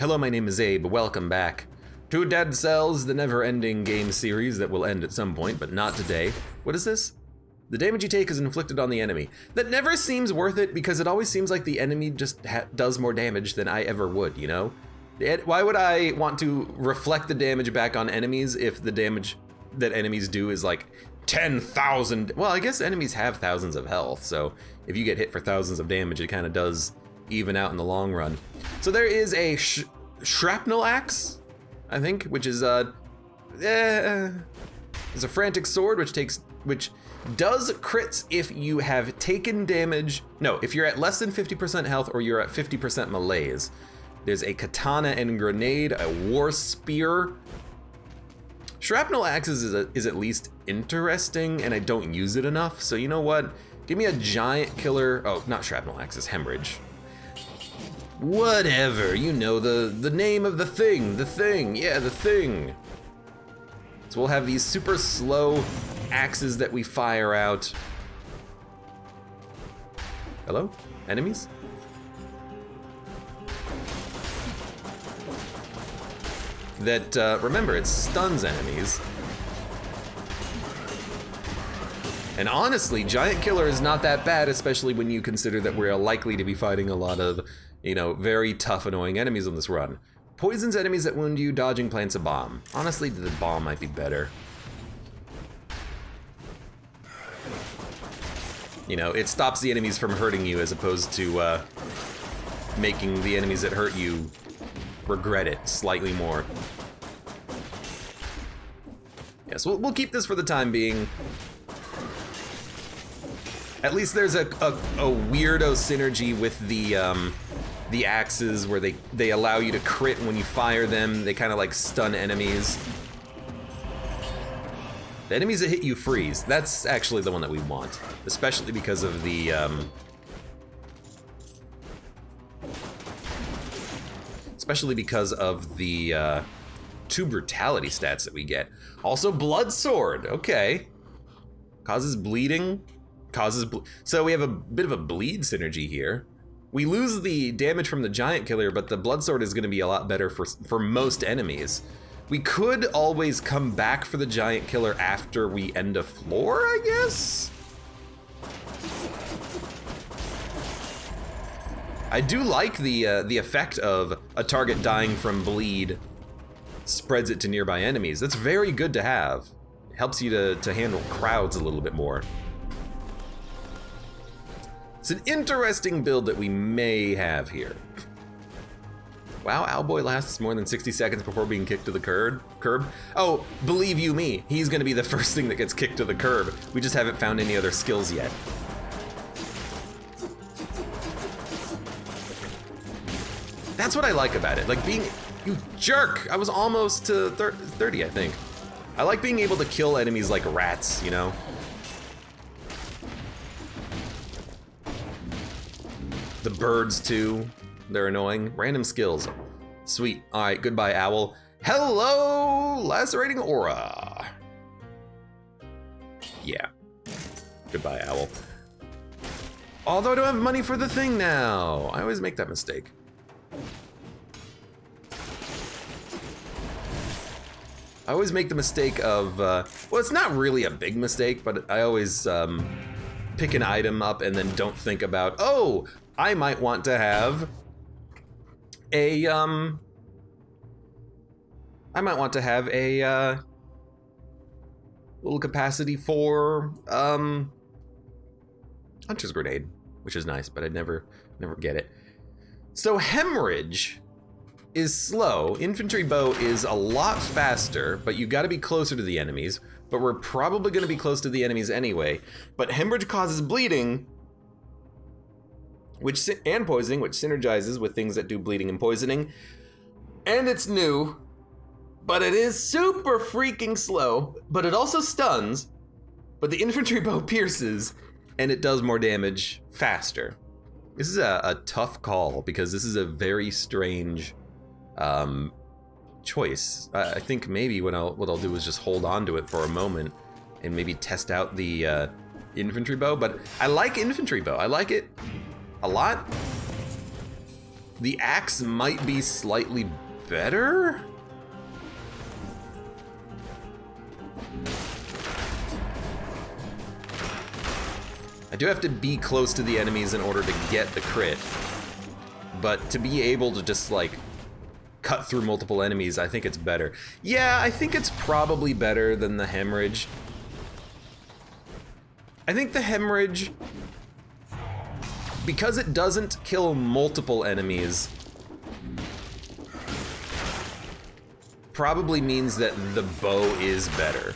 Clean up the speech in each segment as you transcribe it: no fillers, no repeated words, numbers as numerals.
Hello, my name is Abe. Welcome back to Dead Cells, the never-ending game series that will end at some point, but not today. What is this? The damage you take is inflicted on the enemy. That never seems worth it because it always seems like the enemy just does more damage than I ever would, you know? Why would I want to reflect the damage back on enemies if the damage that enemies do is like 10,000? Well, I guess enemies have thousands of health, so if you get hit for thousands of damage, it kind of does even out in the long run. So there is a shrapnel axe, I think, which is is a frantic sword which does crits if you have taken damage. No, if you're at less than 50% health or you're at 50% melees. There's a katana and grenade, a war spear. Shrapnel axes is at least interesting, and I don't use it enough. So you know what? Give me a giant killer. Oh, not shrapnel axes, hemorrhage. Whatever, you know the name of the thing, yeah, the thing. So we'll have these super slow axes that we fire out. Hello? Enemies? That, remember, it stuns enemies. And honestly, Giant Killer is not that bad, especially when you consider that we're likely to be fighting a lot of, you know, very tough, annoying enemies on this run. Poisons enemies that wound you, dodging plants a bomb. Honestly, the bomb might be better. You know, it stops the enemies from hurting you as opposed to making the enemies that hurt you regret it slightly more. Yes, we'll keep this for the time being. At least there's a weirdo synergy with the axes where they allow you to crit when you fire them. They kind of like stun enemies. The enemies that hit you freeze. That's actually the one that we want, especially because of the two brutality stats that we get. Also, blood sword. Okay, causes bleeding. So we have a bit of a bleed synergy here. We lose the damage from the Giant Killer, but the blood sword is going to be a lot better for most enemies. We could always come back for the Giant Killer after we end a floor, I guess? I do like the effect of a target dying from bleed spreads it to nearby enemies. That's very good to have. It helps you to handle crowds a little bit more. It's an interesting build that we may have here. Wow, Owlboy lasts more than 60 seconds before being kicked to the curb. Oh, believe you me, he's gonna be the first thing that gets kicked to the curb. We just haven't found any other skills yet. That's what I like about it. Like being, you jerk! I was almost to 30, I think. I like being able to kill enemies like rats, you know? The birds too, they're annoying. Random skills, sweet. All right, goodbye, owl. Hello, lacerating aura. Yeah, goodbye, owl. Although I don't have money for the thing now. I always make that mistake. I always make the mistake of, well, it's not really a big mistake, but I always pick an item up and then don't think about, oh, I might want to have a, little capacity for, Hunter's Grenade, which is nice, but I'd never get it. So Hemorrhage is slow. Infantry Bow is a lot faster, but you gotta be closer to the enemies, but we're probably gonna be close to the enemies anyway. But Hemorrhage causes bleeding, and poisoning, which synergizes with things that do bleeding and poisoning. And it's new, but it is super freaking slow, but it also stuns, but the infantry bow pierces, and it does more damage faster. This is a tough call because this is a very strange choice. I think maybe what I'll do is just hold on to it for a moment and maybe test out the infantry bow, but I like infantry bow. I like it a lot. The axe might be slightly better? I do have to be close to the enemies in order to get the crit. But to be able to just, like, cut through multiple enemies, I think it's better. Yeah, I think it's probably better than the Hemorrhage. I think the Hemorrhage, because it doesn't kill multiple enemies, probably means that the bow is better.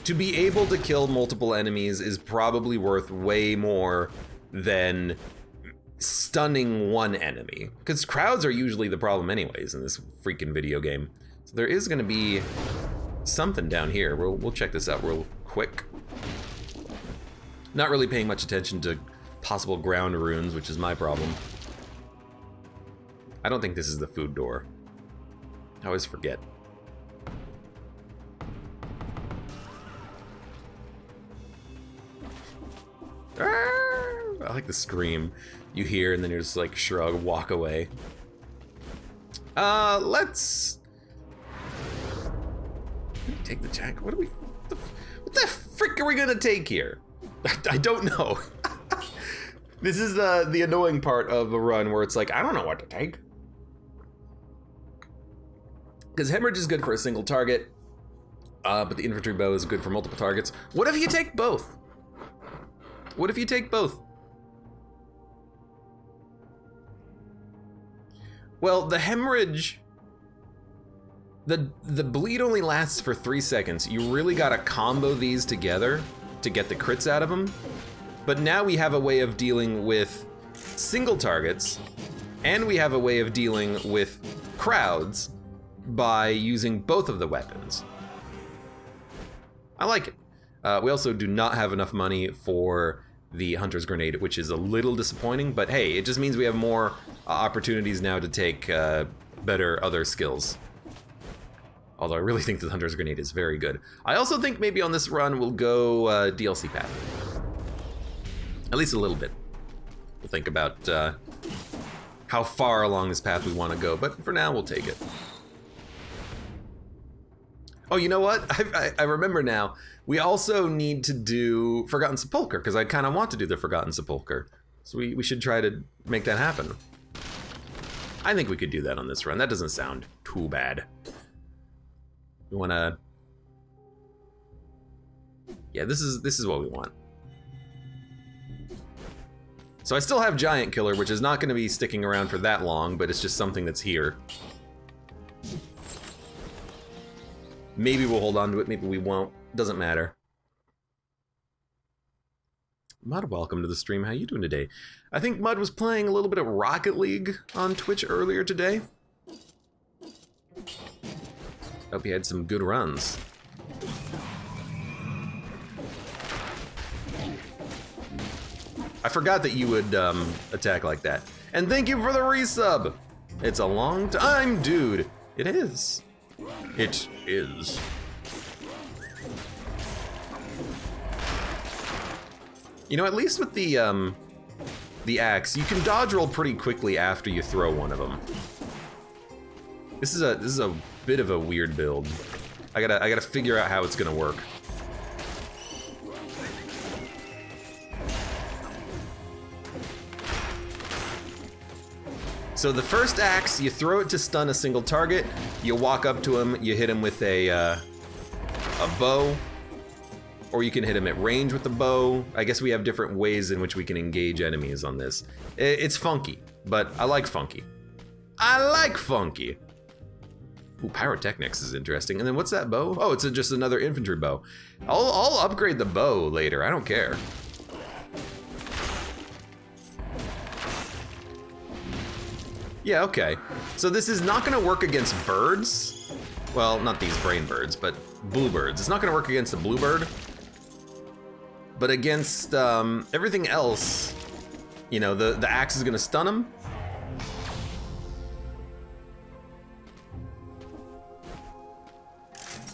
To be able to kill multiple enemies is probably worth way more than stunning one enemy. Because crowds are usually the problem anyways in this freaking video game. So there is gonna be something down here. We'll check this out real quick. Not really paying much attention to possible ground runes, which is my problem. I don't think this is the food door. I always forget. I like the scream you hear and then you're just like shrug, walk away. Let's take the jack. What the frick are we gonna take here? I don't know. This is the annoying part of a run where it's like, I don't know what to take. Because Hemorrhage is good for a single target, but the infantry bow is good for multiple targets. What if you take both? What if you take both? Well, the Hemorrhage, the bleed only lasts for 3 seconds. You really gotta combo these together to get the crits out of them. But now we have a way of dealing with single targets, and we have a way of dealing with crowds by using both of the weapons. I like it. We also do not have enough money for the Hunter's Grenade, which is a little disappointing, but hey, it just means we have more opportunities now to take better other skills. Although I really think the Hunter's Grenade is very good. I also think maybe on this run we'll go DLC path. At least a little bit. We'll think about how far along this path we want to go, but for now we'll take it. Oh, you know what? I remember now. We also need to do Forgotten Sepulchre, because I kind of want to do the Forgotten Sepulchre. So we should try to make that happen. I think we could do that on this run. That doesn't sound too bad. We want to... Yeah, this is what we want. So I still have Giant Killer, which is not going to be sticking around for that long, but it's just something that's here. Maybe we'll hold on to it, maybe we won't. Doesn't matter. Mud, welcome to the stream. How you doing today? I think Mud was playing a little bit of Rocket League on Twitch earlier today. Hope he had some good runs. I forgot that you would attack like that. And thank you for the resub! It's a long time, dude. It is. It is. You know, at least with the axe, you can dodge roll pretty quickly after you throw one of them. This is a bit of a weird build. I gotta figure out how it's gonna work. So the first axe, you throw it to stun a single target. You walk up to him, you hit him with a bow. Or you can hit him at range with the bow. I guess we have different ways in which we can engage enemies on this. It's funky, but I like funky. I like funky. Ooh, pyrotechnics is interesting. And then what's that bow? Oh, it's just another infantry bow. I'll upgrade the bow later, I don't care. Yeah, okay. So this is not gonna work against birds. Well, not these brain birds, but bluebirds. It's not gonna work against the bluebird. But against everything else, you know, the axe is gonna stun him.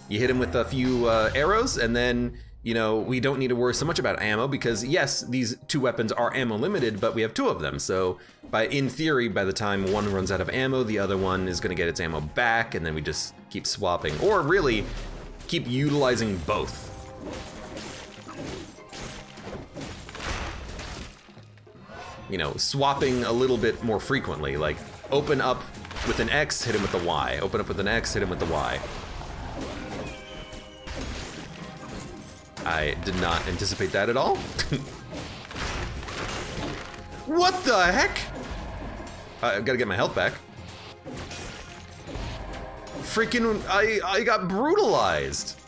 You hit him with a few arrows, and then you know, we don't need to worry so much about ammo because yes, these two weapons are ammo limited, but we have two of them. So in theory, by the time one runs out of ammo, the other one is gonna get its ammo back, and then we just keep swapping, or really keep utilizing both. You know, swapping a little bit more frequently, like open up with an X, hit him with the Y. Open up with an X, hit him with the Y. I did not anticipate that at all. What the heck? I've got to get my health back. Freaking, I got brutalized.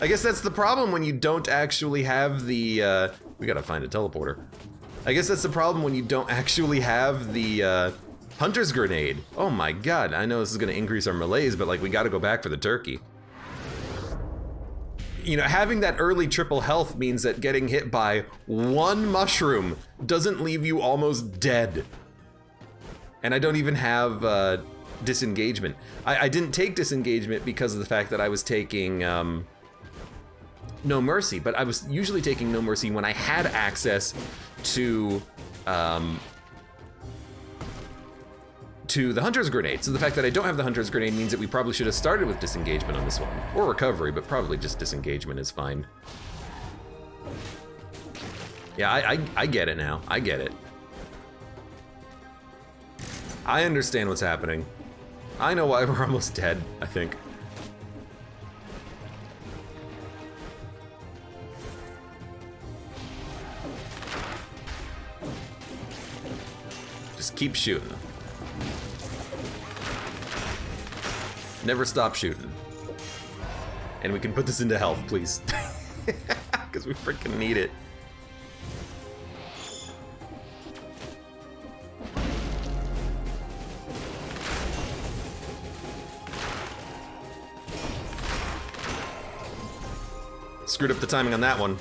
I guess that's the problem when you don't actually have the, we gotta find a teleporter. I guess that's the problem when you don't actually have the, Hunter's Grenade. Oh my god, I know this is gonna increase our melees, but like we gotta go back for the turkey. You know, having that early triple health means that getting hit by one mushroom doesn't leave you almost dead. And I don't even have disengagement. I didn't take disengagement because of the fact that I was taking No Mercy, but I was usually taking No Mercy when I had access to the Hunter's Grenade. So the fact that I don't have the Hunter's Grenade means that we probably should have started with disengagement on this one. Or recovery, but probably just disengagement is fine. Yeah, I get it now. I get it. I understand what's happening. I know why we're almost dead, I think. Just keep shooting. Never stop shooting. And we can put this into health, please. Because we freaking need it. Screwed up the timing on that one.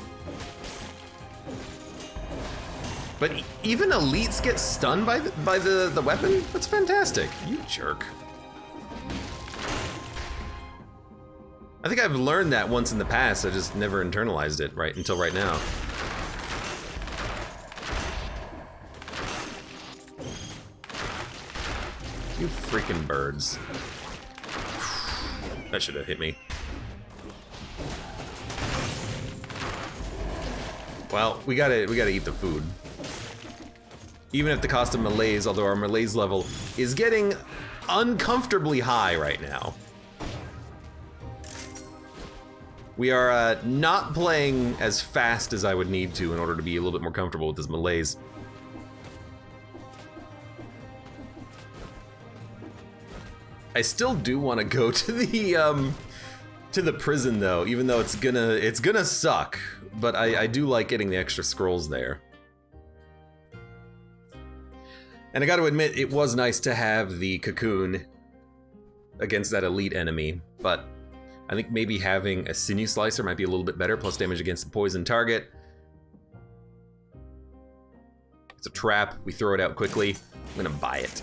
But even elites get stunned by the weapon? That's fantastic. You jerk. I think I've learned that once in the past, I just never internalized it until right now. You freaking birds. That should have hit me. Well, we gotta eat the food. Even at the cost of melees, although our melees level is getting uncomfortably high right now. We are not playing as fast as I would need to in order to be a little bit more comfortable with this melees. I still do want to go to the prison though, even though it's gonna suck. But I do like getting the extra scrolls there. And I gotta admit, it was nice to have the cocoon against that elite enemy, but I think maybe having a sinew slicer might be a little bit better, plus damage against the poison target. It's a trap, we throw it out quickly. I'm gonna buy it.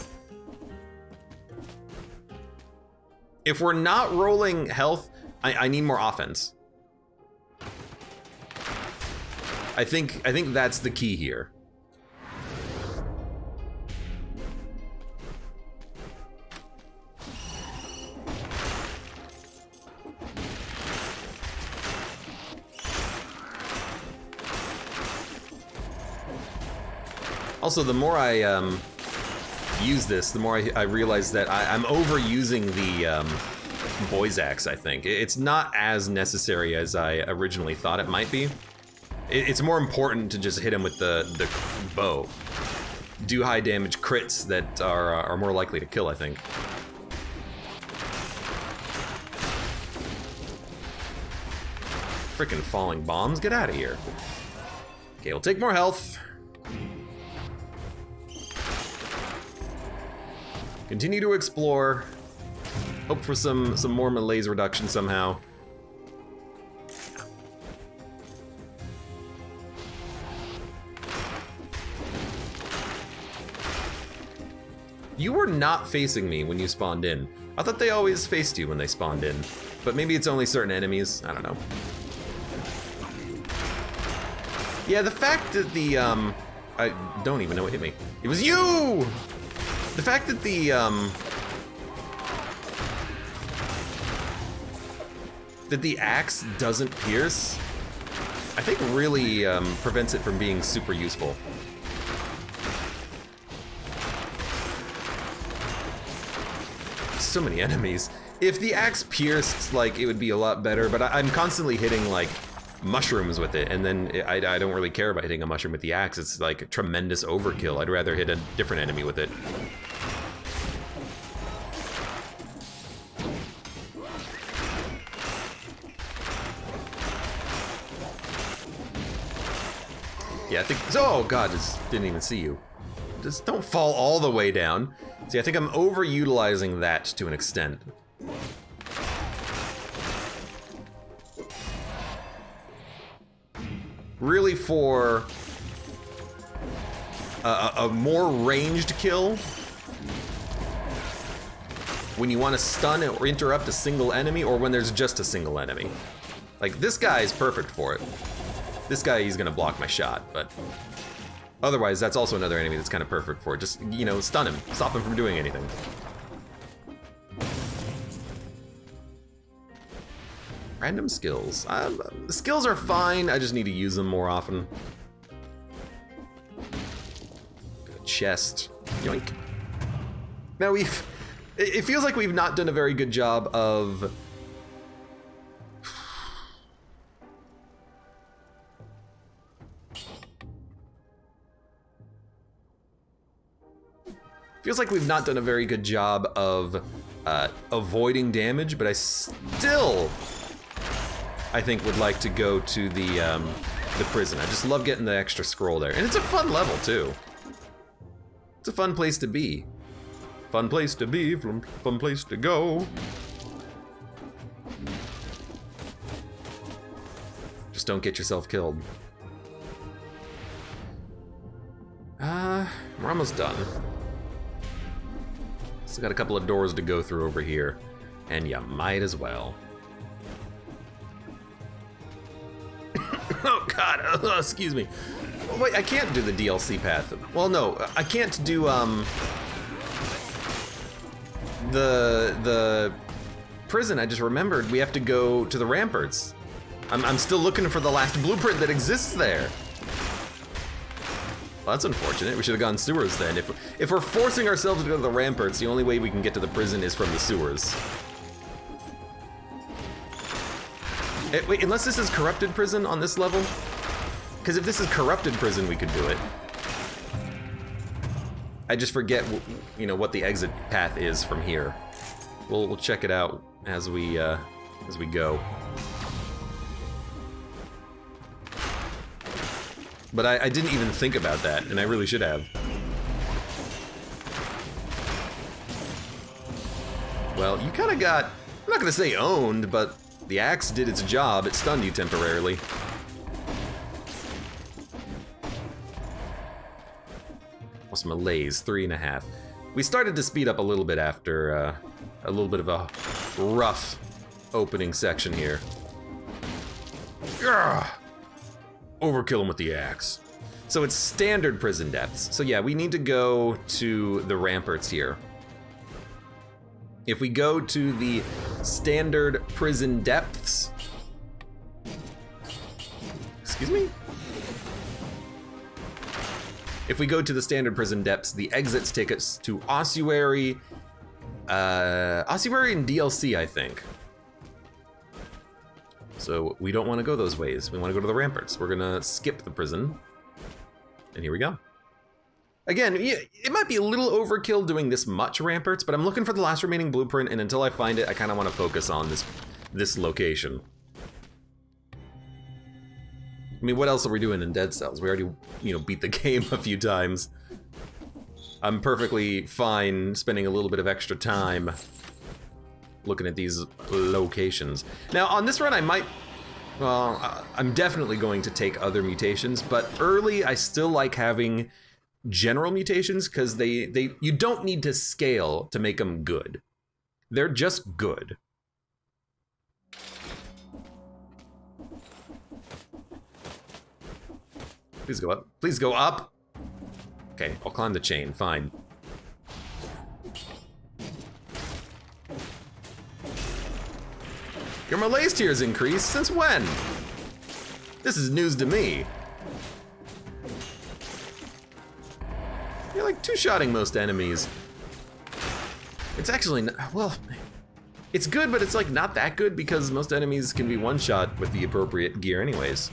If we're not rolling health, I need more offense. I think that's the key here. Also, the more I use this, the more I realize that I'm overusing the Boy's Axe, I think. It's not as necessary as I originally thought it might be. It's more important to just hit him with the bow. Do high damage crits that are more likely to kill, I think. Frickin' falling bombs, get out of here. Okay, we'll take more health. Continue to explore. Hope for some more melees reduction somehow. You were not facing me when you spawned in. I thought they always faced you when they spawned in, but maybe it's only certain enemies, I don't know. Yeah, the fact that the, I don't even know what hit me. It was you! The fact that the, axe doesn't pierce, I think really prevents it from being super useful. So many enemies. If the axe pierced, like, it would be a lot better, but I'm constantly hitting, like, mushrooms with it, and then I don't really care about hitting a mushroom with the axe. It's like a tremendous overkill. I'd rather hit a different enemy with it. Yeah, I think, oh god, just didn't even see you. Just don't fall all the way down. See, I think I'm overutilizing that to an extent. Really for a more ranged kill, when you want to stun or interrupt a single enemy, or when there's just a single enemy. Like, this guy is perfect for it. This guy, he's gonna block my shot, but otherwise, that's also another enemy that's kind of perfect for it. Just, you know, stun him, stop him from doing anything. Random skills. The skills are fine, I just need to use them more often. Good chest. Yoink. Now it feels like we've not done a very good job of avoiding damage, but I still, I think, would like to go to the prison. I just love getting the extra scroll there. And it's a fun level, too. It's a fun place to be. Fun place to be, fun place to go. Just don't get yourself killed. We're almost done. Still got a couple of doors to go through over here, and you might as well. Oh god, excuse me. Wait, I can't do the DLC path. Well, no, I can't do the prison. I just remembered we have to go to the ramparts. I'm still looking for the last blueprint that exists there. Well, that's unfortunate. We should have gone sewers then. If we're forcing ourselves to go to the ramparts, the only way we can get to the prison is from the sewers. Wait, unless this is corrupted prison on this level? Because if this is corrupted prison, we could do it. I just forget, you know, what the exit path is from here. We'll check it out as we go. But I didn't even think about that, and I really should have. Well, you kind of got, I'm not gonna say owned, but the axe did its job. It stunned you temporarily. What's malaise? 3.5. We started to speed up a little bit after a little bit of a rough opening section here. Urgh! Overkill him with the axe. So it's standard prison depths. So yeah, we need to go to the ramparts here. If we go to the standard prison depths... Excuse me? If we go to the standard prison depths, the exits take us to Ossuary. Ossuary and DLC, I think. So we don't want to go those ways. We want to go to the ramparts. We're gonna skip the prison. And here we go. Again, it might be a little overkill doing this much ramparts, but I'm looking for the last remaining blueprint, and until I find it, I kind of want to focus on this location. I mean, what else are we doing in Dead Cells? We already, you know, beat the game a few times. I'm perfectly fine spending a little bit of extra time looking at these locations. Now, on this run, I might... Well, I'm definitely going to take other mutations, but early, I still like having general mutations, because you don't need to scale to make them good. They're just good. Please go up. Please go up! Okay, I'll climb the chain, fine. Your malaise tier's increased? Since when? This is news to me. You're like two-shotting most enemies. It's actually, well, it's good, but it's like not that good because most enemies can be one-shot with the appropriate gear anyways.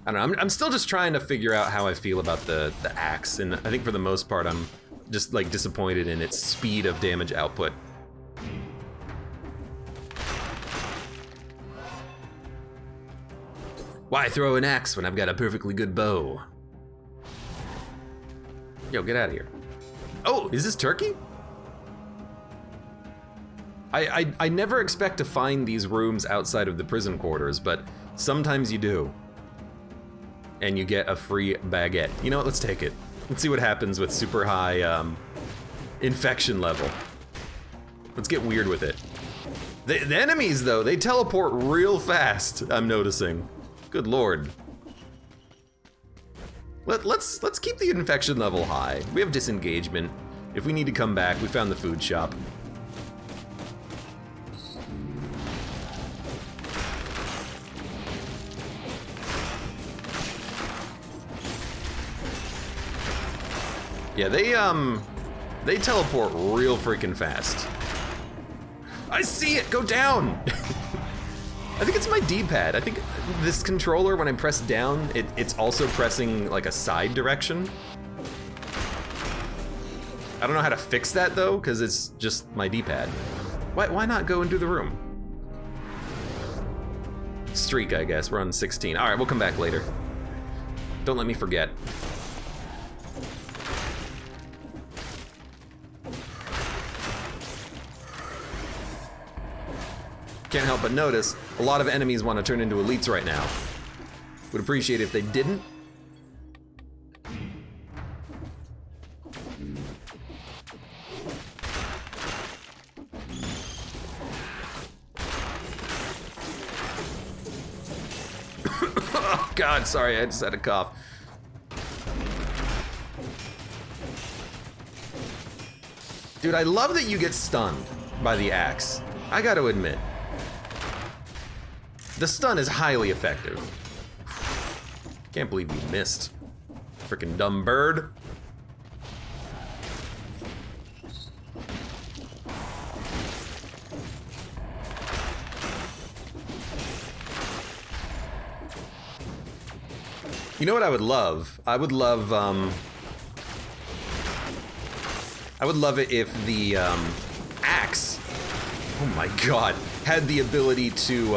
I don't know, I'm still just trying to figure out how I feel about the axe, and I think for the most part I'm just like disappointed in its speed of damage output. Why throw an axe when I've got a perfectly good bow? Yo, get out of here. Oh, is this turkey? I never expect to find these rooms outside of the prison quarters, but sometimes you do. And you get a free baguette. You know what, let's take it. Let's see what happens with super high infection level. Let's get weird with it. The enemies though, they teleport real fast, I'm noticing. Good lord. Let's keep the infection level high. We have disengagement. If we need to come back, we found the food shop. Yeah, they teleport real freaking fast. I see it, go down! I think it's my D-pad. I think this controller, when I press down, it's also pressing like a side direction. I don't know how to fix that though, because it's just my D-pad. Why not go and do the room? Streak, I guess, we're on 16. All right, we'll come back later. Don't let me forget. Can't help but notice, a lot of enemies want to turn into elites right now. Would appreciate it if they didn't. Oh God, sorry, I just had a cough. Dude, I love that you get stunned by the axe. I gotta admit. The stun is highly effective. Can't believe you missed. Freaking dumb bird. You know what I would love? I would love it if the axe, oh my God, had the ability to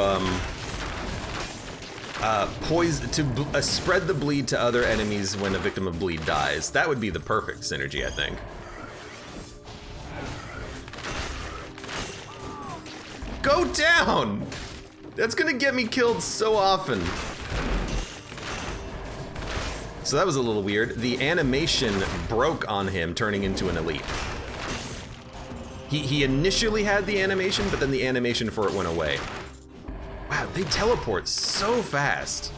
spread the bleed to other enemies when a victim of bleed dies. That would be the perfect synergy, I think. Go down! That's gonna get me killed so often. So that was a little weird. The animation broke on him turning into an elite. He initially had the animation, but then the animation for it went away. Wow, they teleport so fast.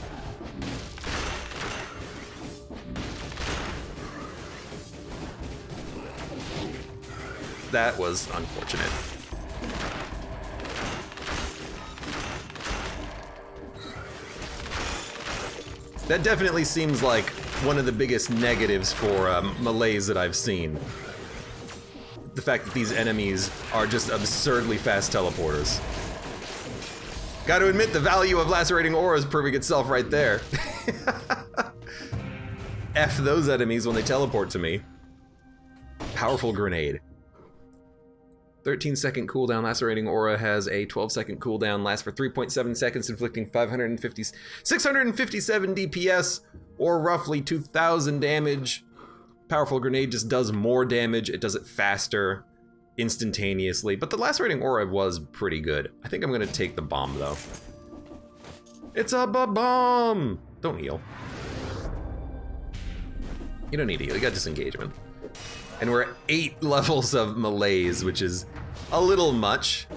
That was unfortunate. That definitely seems like one of the biggest negatives for melees that I've seen. The fact that these enemies are just absurdly fast teleporters. Gotta admit, the value of lacerating aura is proving itself right there. F those enemies when they teleport to me. Powerful grenade. 13-second cooldown. Lacerating aura has a 12-second cooldown. Lasts for 3.7 seconds, inflicting 657 DPS, or roughly 2,000 damage. Powerful grenade just does more damage. It does it faster, instantaneously. But the lacerating aura was pretty good. I think I'm gonna take the bomb though. It's a bomb! Don't heal. You don't need to heal. You got disengagement. And we're at 8 levels of melees, which is a little much.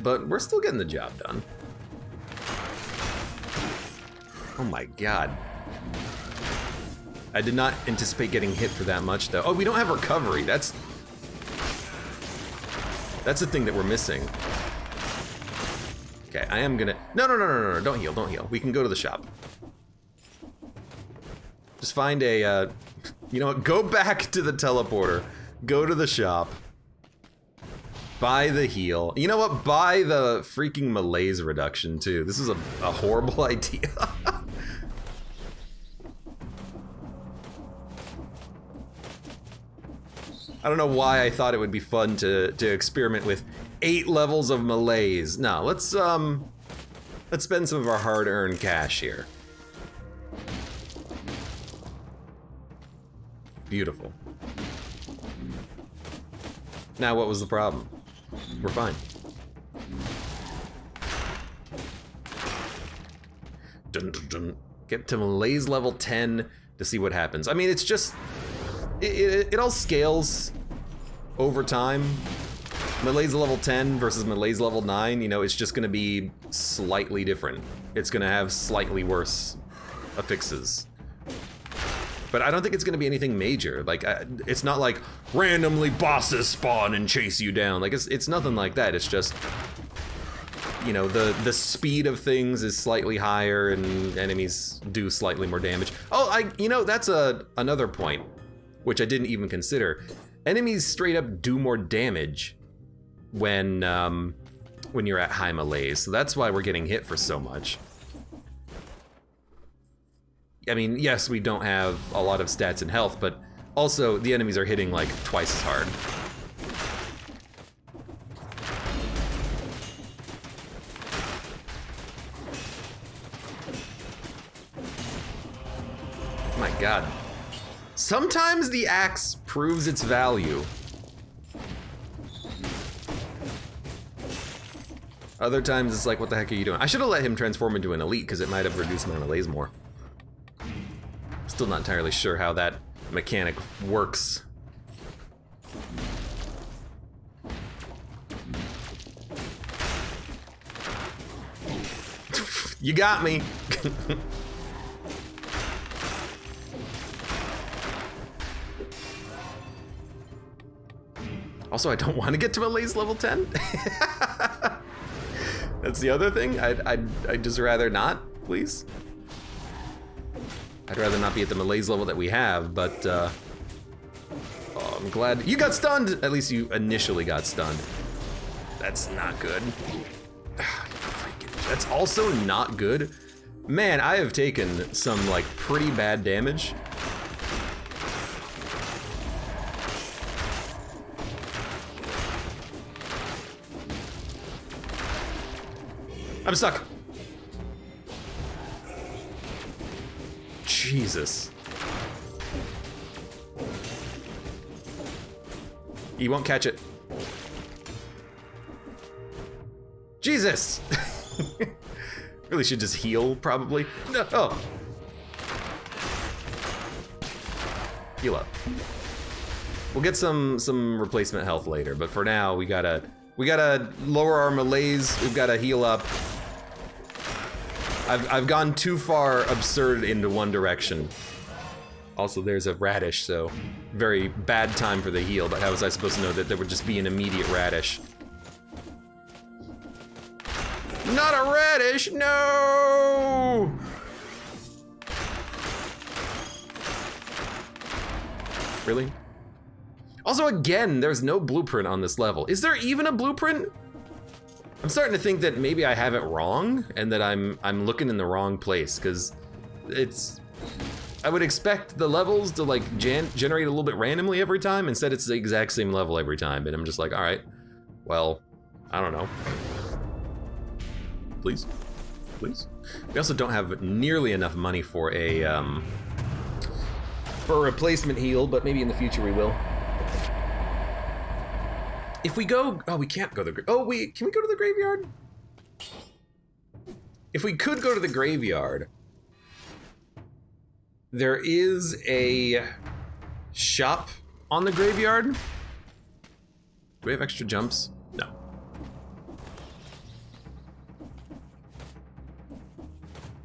But we're still getting the job done. Oh my god. I did not anticipate getting hit for that much, though. Oh, we don't have recovery. That's the thing that we're missing. Okay, I am gonna... No, don't heal, don't heal. We can go to the shop. Just find a, you know what, go back to the teleporter. Go to the shop. Buy the heal. You know what, buy the freaking malaise reduction, too. This is a horrible idea. I don't know why I thought it would be fun to experiment with 8 levels of malaise. No, let's spend some of our hard-earned cash here. Beautiful. Now, what was the problem? We're fine. Dun, dun, dun. Get to malaise level 10 to see what happens. I mean, it's just... It all scales over time. Malaise level 10 versus malaise level 9, you know, it's just gonna be slightly different. It's gonna have slightly worse affixes. But I don't think it's gonna be anything major. Like, it's not like randomly bosses spawn and chase you down. Like, it's nothing like that. It's just, you know, the speed of things is slightly higher and enemies do slightly more damage. Oh, you know, that's another point, which I didn't even consider. Enemies straight up do more damage when you're at high malaise, so that's why we're getting hit for so much. I mean, yes, we don't have a lot of stats and health, but also the enemies are hitting like twice as hard. Oh my god. Sometimes the axe proves its value. Other times it's like, what the heck are you doing? I should have let him transform into an elite because it might have reduced my malaise more. Still not entirely sure how that mechanic works. You got me. Also, I don't want to get to malaise level 10. That's the other thing. I'd just rather not, please. I'd rather not be at the malaise level that we have, but oh, I'm glad you got stunned. At least you initially got stunned. That's not good. Freaking, that's also not good. Man, I have taken some like pretty bad damage. I'm stuck. Jesus. You won't catch it. Jesus! Really should just heal, probably. No. Oh. Heal up. We'll get some replacement health later, but for now we gotta lower our malaise. We've gotta heal up. I've gone too far absurd into one direction. Also, there's a radish, so very bad time for the heal, but how was I supposed to know that there would just be an immediate radish? Not a radish, no! Really? Also, again, there's no blueprint on this level. Is there even a blueprint? I'm starting to think that maybe I have it wrong and that I'm looking in the wrong place, because I would expect the levels to like generate a little bit randomly every time. Instead, it's the exact same level every time, and I'm just like, all right, well, I don't know. Please, please. We also don't have nearly enough money for a replacement heal, but maybe in the future we will. If we go, oh, we can't go to the, oh wait, can we go to the graveyard? If we could go to the graveyard, there is a shop on the graveyard. we have extra jumps? No.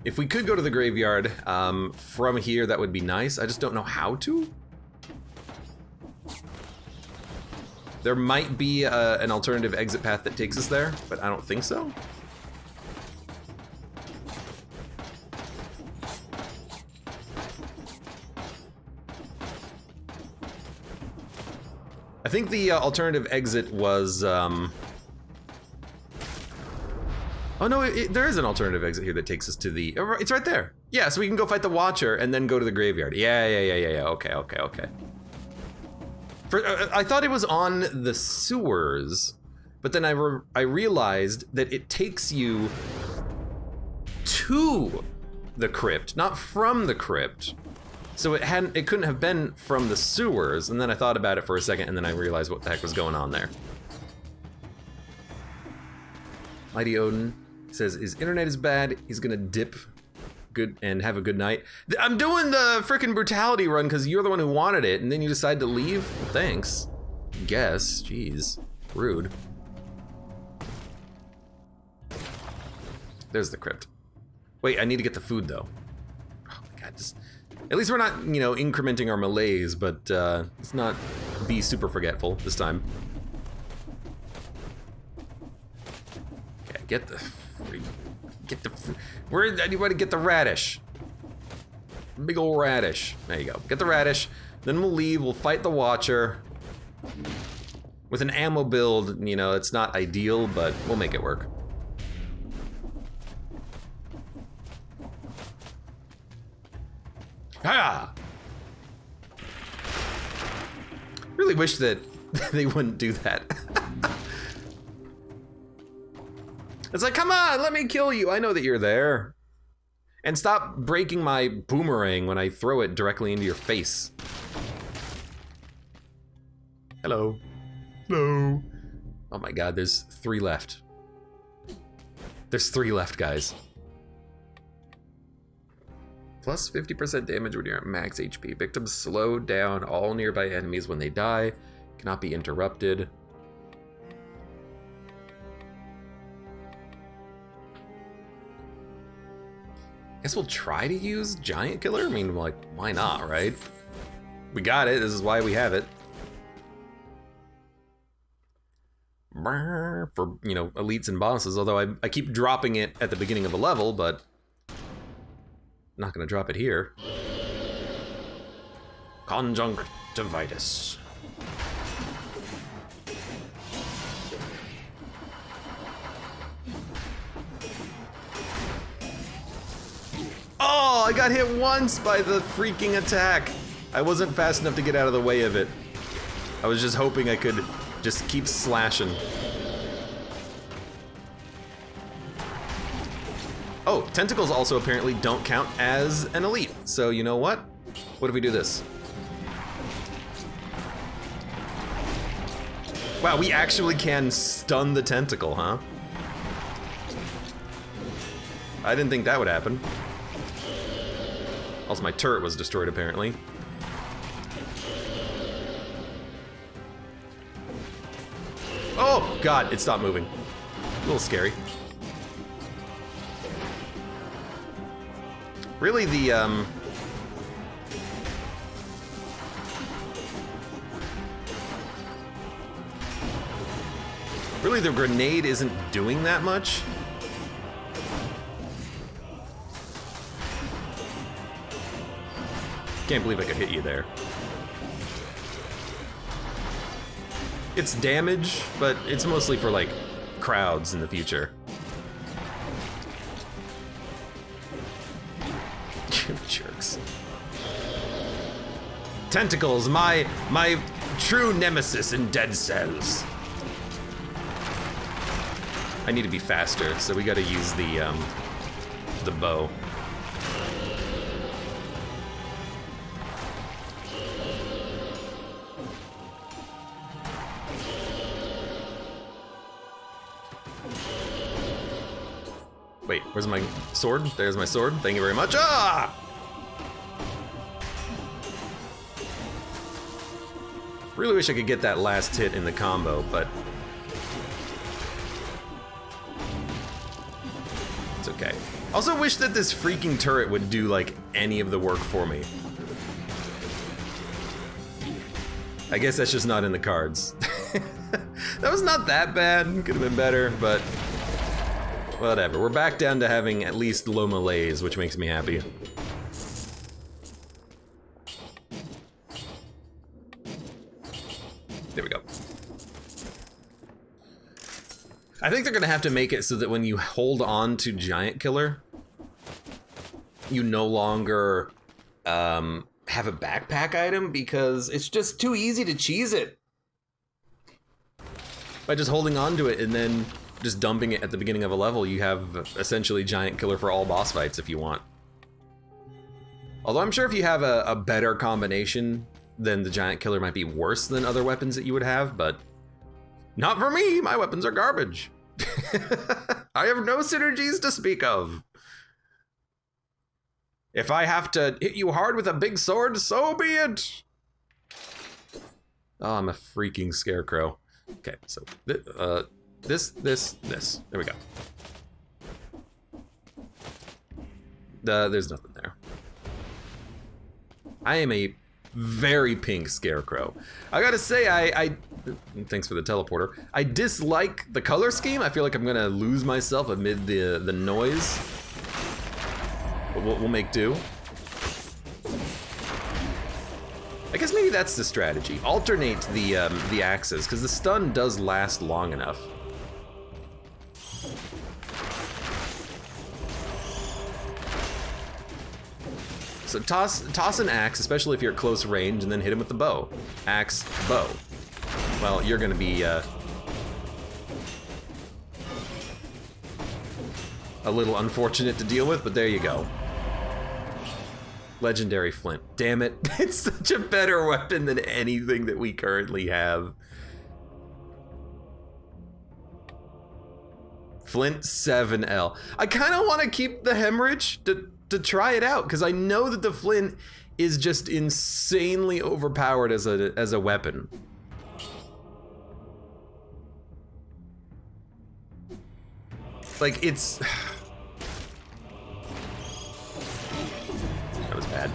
If we could go to the graveyard from here, that would be nice. I just don't know how to. There might be an alternative exit path that takes us there, but I don't think so. I think the alternative exit was... Oh no, there is an alternative exit here that takes us to the... It's right there. Yeah, so we can go fight the Watcher and then go to the graveyard. Yeah. Okay. I thought it was on the sewers, but then I realized that it takes you to the crypt, not from the crypt. So it couldn't have been from the sewers, and then I thought about it for a second, and then I realized what the heck was going on there. Mighty Odin says his internet is bad, he's gonna dip good and have a good night. I'm doing the frickin' brutality run because you're the one who wanted it, and then you decide to leave? Thanks. Guess. Jeez. Rude. There's the crypt. Wait, I need to get the food though. Oh my god, just... At least we're not, you know, incrementing our malaise, but let's not be super forgetful this time. Okay, get the... Where did anybody get the radish? Big ol' radish. There you go. Get the radish. Then we'll leave. We'll fight the Watcher. With an ammo build, you know, it's not ideal, but we'll make it work. Ah! Really wish that they wouldn't do that. It's like, come on, let me kill you. I know that you're there. And stop breaking my boomerang when I throw it directly into your face. Hello. Hello. Oh my god, there's 3 left. There's 3 left, guys. Plus 50% damage when you're at max HP. Victims slow down all nearby enemies when they die. Cannot be interrupted. Guess we'll try to use Giant Killer? I mean, like, why not, right? We got it, this is why we have it. For, you know, elites and bosses, although I keep dropping it at the beginning of a level, but I'm not gonna drop it here. Conjunctivitis. Oh, I got hit once by the freaking attack. I wasn't fast enough to get out of the way of it. I was just hoping I could just keep slashing. Oh, tentacles also apparently don't count as an elite. So you know what? What if we do this? Wow, we actually can stun the tentacle, huh? I didn't think that would happen. Also, my turret was destroyed, apparently. Oh, God, it stopped moving. A little scary. Really, Really, the grenade isn't doing that much. Can't believe I could hit you there. It's damage, but it's mostly for, like, crowds in the future. Jerks. Tentacles, my true nemesis in Dead Cells. I need to be faster, so we gotta use the bow. Wait, where's my sword? There's my sword. Thank you very much. Ah! Really wish I could get that last hit in the combo, but it's okay. Also wish that this freaking turret would do like any of the work for me. I guess that's just not in the cards. That was not that bad, could have been better, but whatever. We're back down to having at least low melees, which makes me happy. There we go. I think they're gonna have to make it so that when you hold on to Giant Killer, you no longer have a backpack item, because it's just too easy to cheese it. By just holding on to it and then just dumping it at the beginning of a level, you have essentially Giant Killer for all boss fights if you want. Although I'm sure if you have a better combination, then the Giant Killer might be worse than other weapons that you would have, but not for me, my weapons are garbage. I have no synergies to speak of. If I have to hit you hard with a big sword, so be it. Oh, I'm a freaking scarecrow. Okay, so this. There we go. There's nothing there. I am a very pink scarecrow. I gotta say, I thanks for the teleporter. I dislike the color scheme. I feel like I'm gonna lose myself amid the noise. But we'll make do. I guess maybe that's the strategy. Alternate the axes, because the stun does last long enough. So toss an axe, especially if you're at close range, and then hit him with the bow. Axe, bow. Well, you're gonna be a little unfortunate to deal with, but there you go. Legendary Flint. Damn it. It's such a better weapon than anything that we currently have. Flint 7L. I kind of want to keep the Hemorrhage to try it out, because I know that the Flint is just insanely overpowered as a weapon. Like, it's... That was bad.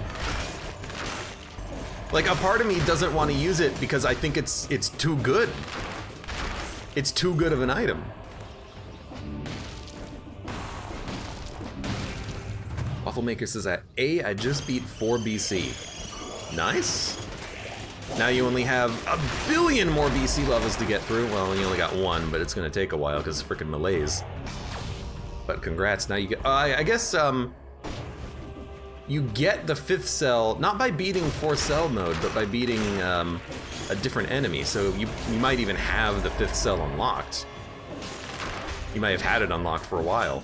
Like, a part of me doesn't want to use it because I think it's too good. It's too good of an item. Wafflemaker says that I just beat 4 BC. Nice. Now you only have a billion more BC levels to get through. Well, you only got 1, but it's gonna take a while because it's freaking melees. But congrats, now you get, I guess, you get the 5th cell, not by beating 4th cell mode, but by beating a different enemy. So you might even have the 5th cell unlocked. You might have had it unlocked for a while.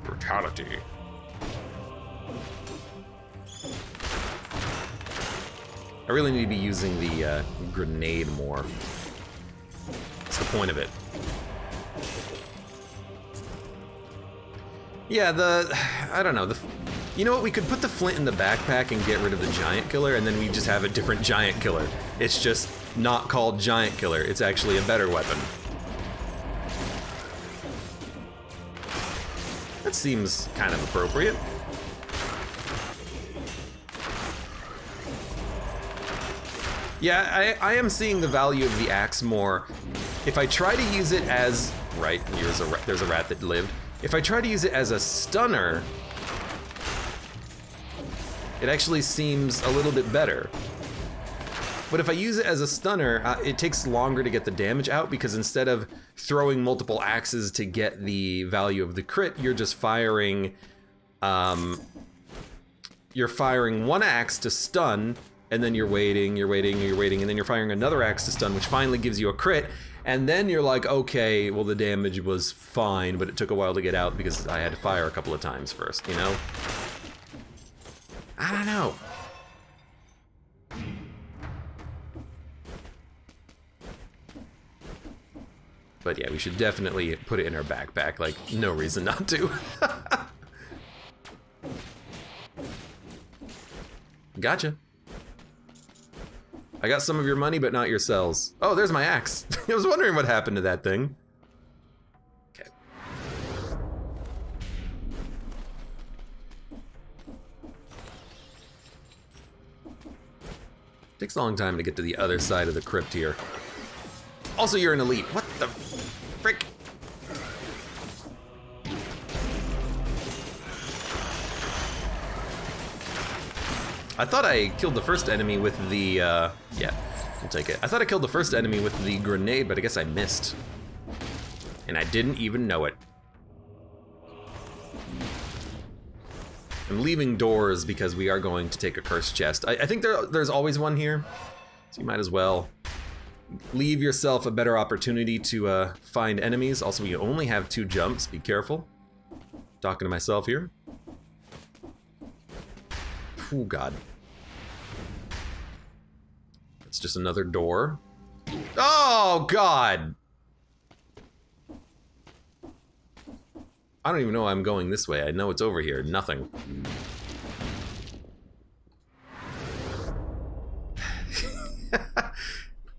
Brutality. I really need to be using the grenade more. That's the point of it. Yeah, I don't know, you know what, we could put the Flint in the backpack and get rid of the Giant Killer, and then we just have a different Giant Killer. It's just not called Giant Killer, it's actually a better weapon. That seems kind of appropriate. Yeah, I am seeing the value of the axe more. If I try to use it as, right, there's a rat that lived. If I try to use it as a stunner, it actually seems a little bit better. But if I use it as a stunner, it takes longer to get the damage out, because instead of throwing multiple axes to get the value of the crit, you're just firing, you're firing one axe to stun, and then you're waiting, and then you're firing another axe to stun, which finally gives you a crit, and then you're like, okay, well the damage was fine, but it took a while to get out because I had to fire a couple of times first, you know? I don't know. But yeah, we should definitely put it in our backpack, like, no reason not to. Gotcha. I got some of your money, but not your cells. Oh, there's my axe. I was wondering what happened to that thing. Okay. Takes a long time to get to the other side of the crypt here. Also, you're an elite. What the frick? I thought I killed the first enemy with the, yeah, we'll take it. I thought I killed the first enemy with the grenade, but I guess I missed. And I didn't even know it. I'm leaving doors because we are going to take a cursed chest. I think there's always one here, so you might as well leave yourself a better opportunity to find enemies. Also, you only have 2 jumps, be careful. Talking to myself here. Oh God. It's just another door. Oh God! I don't even know why I'm going this way. I know it's over here. Nothing.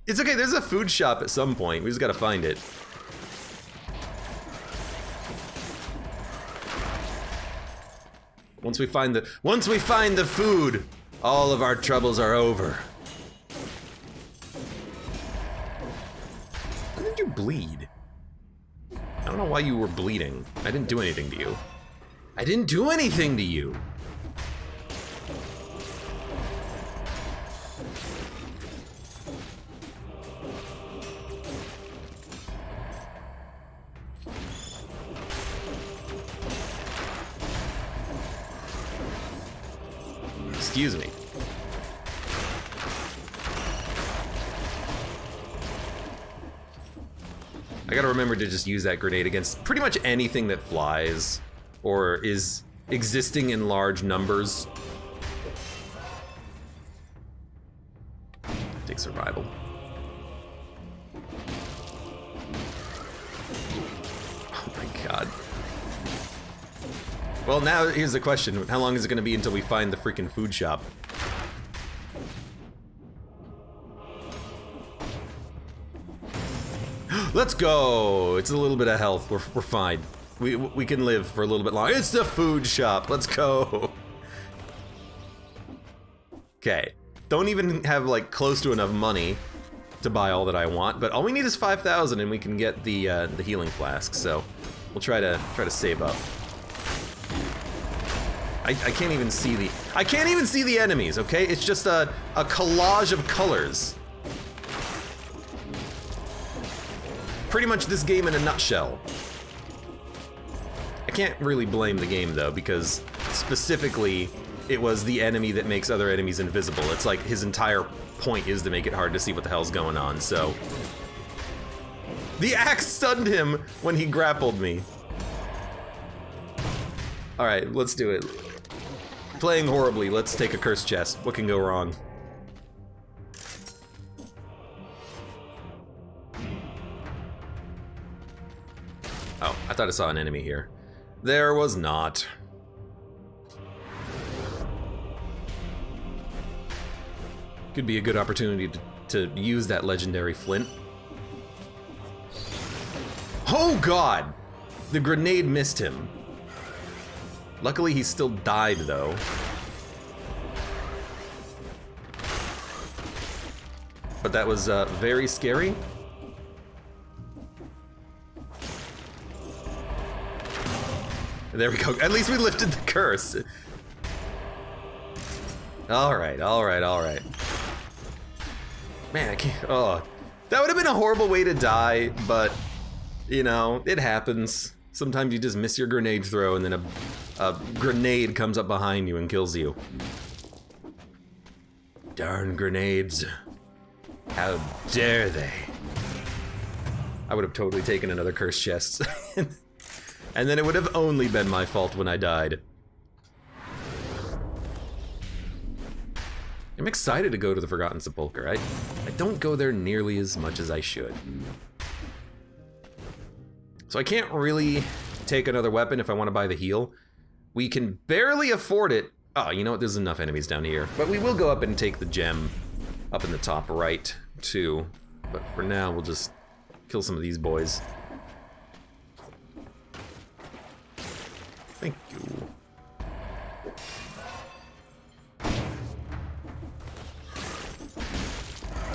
It's okay, there's a food shop at some point. We just gotta find it. Once we find the food, all of our troubles are over. When did you bleed? I don't know why you were bleeding. I didn't do anything to you. I didn't do anything to you. Excuse me. I gotta remember to just use that grenade against pretty much anything that flies or is existing in large numbers. Take survival. Oh my God. Well, now here's the question. How long is it gonna be until we find the freaking food shop? Let's go! It's a little bit of health. We're fine. We can live for a little bit longer. It's the food shop. Let's go. Okay. Don't even have like close to enough money to buy all that I want, but all we need is 5,000 and we can get the healing flask. So we'll try to save up. I can't even see the enemies. Okay, it's just a collage of colors. Pretty much this game in a nutshell. I can't really blame the game though, because specifically it was the enemy that makes other enemies invisible. It's like his entire point is to make it hard to see what the hell's going on, so. The axe stunned him when he grappled me. Alright, let's do it. Playing horribly, let's take a cursed chest. What can go wrong? Oh, I thought I saw an enemy here. There was not. Could be a good opportunity to use that legendary flint. Oh God! The grenade missed him. Luckily he still died though. But that was very scary. There we go. At least we lifted the curse. Alright, alright, alright. Man, I can't. Oh. That would have been a horrible way to die, but, you know, it happens. Sometimes you just miss your grenade throw and then a grenade comes up behind you and kills you. Darn grenades. How dare they? I would have totally taken another cursed chest. And then it would have only been my fault when I died. I'm excited to go to the Forgotten Sepulchre. I don't go there nearly as much as I should. So I can't really take another weapon if I want to buy the heal. We can barely afford it Oh, you know what? There's enough enemies down here. But we will go up and take the gem up in the top right, too. But for now, we'll just kill some of these boys. Thank you.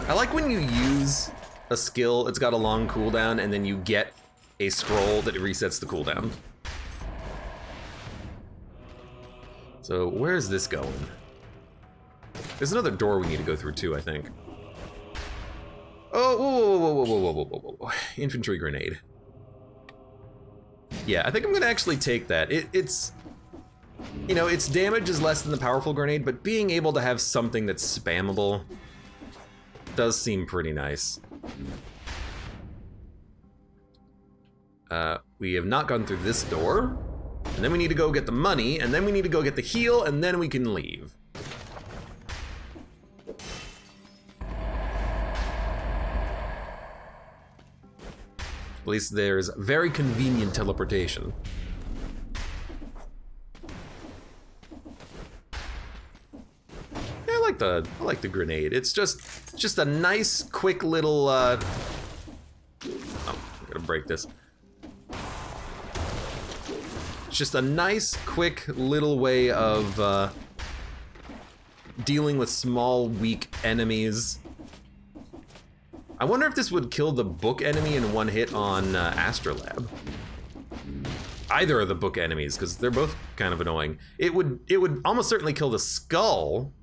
I like when you use a skill, it's got a long cooldown, and then you get a scroll that resets the cooldown. So where's this going? There's another door we need to go through too, I think. Oh, whoa. Infantry grenade. Yeah, I think I'm gonna actually take that. It's, you know, its damage is less than the powerful grenade, but being able to have something that's spammable does seem pretty nice. We have not gone through this door, and then we need to go get the money, and then we need to go get the heal, and then we can leave. At least there's very convenient teleportation. Yeah, I like the grenade. It's just a nice, quick little. Oh, I'm gonna break this. It's just a nice, quick little way of dealing with small, weak enemies. I wonder if this would kill the book enemy in one hit on Astrolab. Either of the book enemies, because they're both kind of annoying. It would almost certainly kill the skull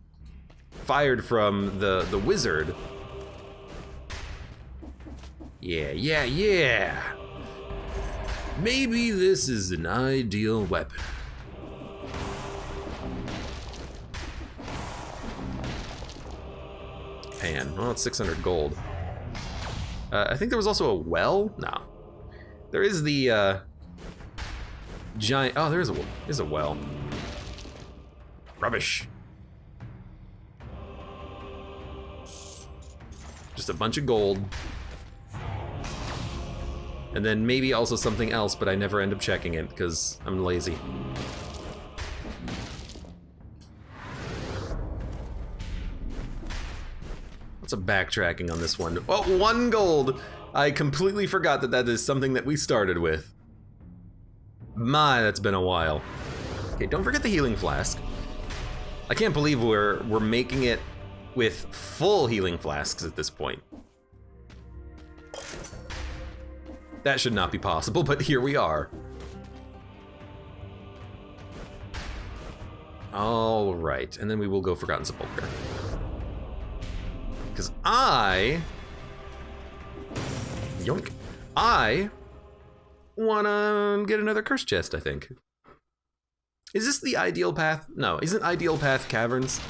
fired from the wizard. Yeah. Maybe this is an ideal weapon. Pan. Well, it's 600 gold. I think there was also a well? No. There is the giant. Oh, there's a well. Rubbish. Just a bunch of gold. And then maybe also something else, but I never end up checking it because I'm lazy. Lots of backtracking on this one. Oh, 1 gold! I completely forgot that is something that we started with. My, that's been a while. Okay, don't forget the healing flask. I can't believe we're making it with full healing flasks at this point. That should not be possible, but here we are. All right, and then we will go Forgotten Sepulchre. Because yoink, I wanna get another curse chest, I think. Is this the ideal path? No, isn't ideal path caverns?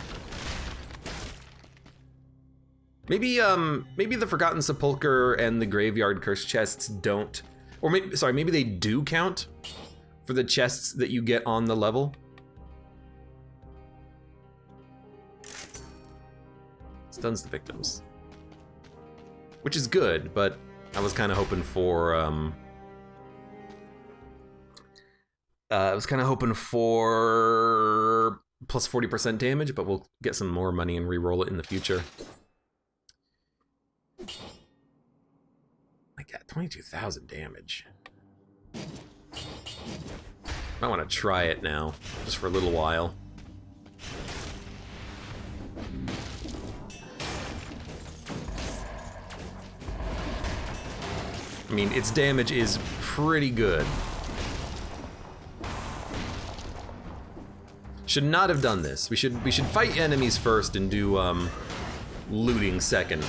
Maybe the Forgotten Sepulchre and the Graveyard curse chests don't, or maybe they do count for the chests that you get on the level. Stuns the victims, which is good, but I was kind of hoping for plus 40% damage, but we'll get some more money and re-roll it in the future. My God, 22,000 damage. I want to try it now, just for a little while. I mean, its damage is pretty good. Should not have done this. We should fight enemies first and do looting second.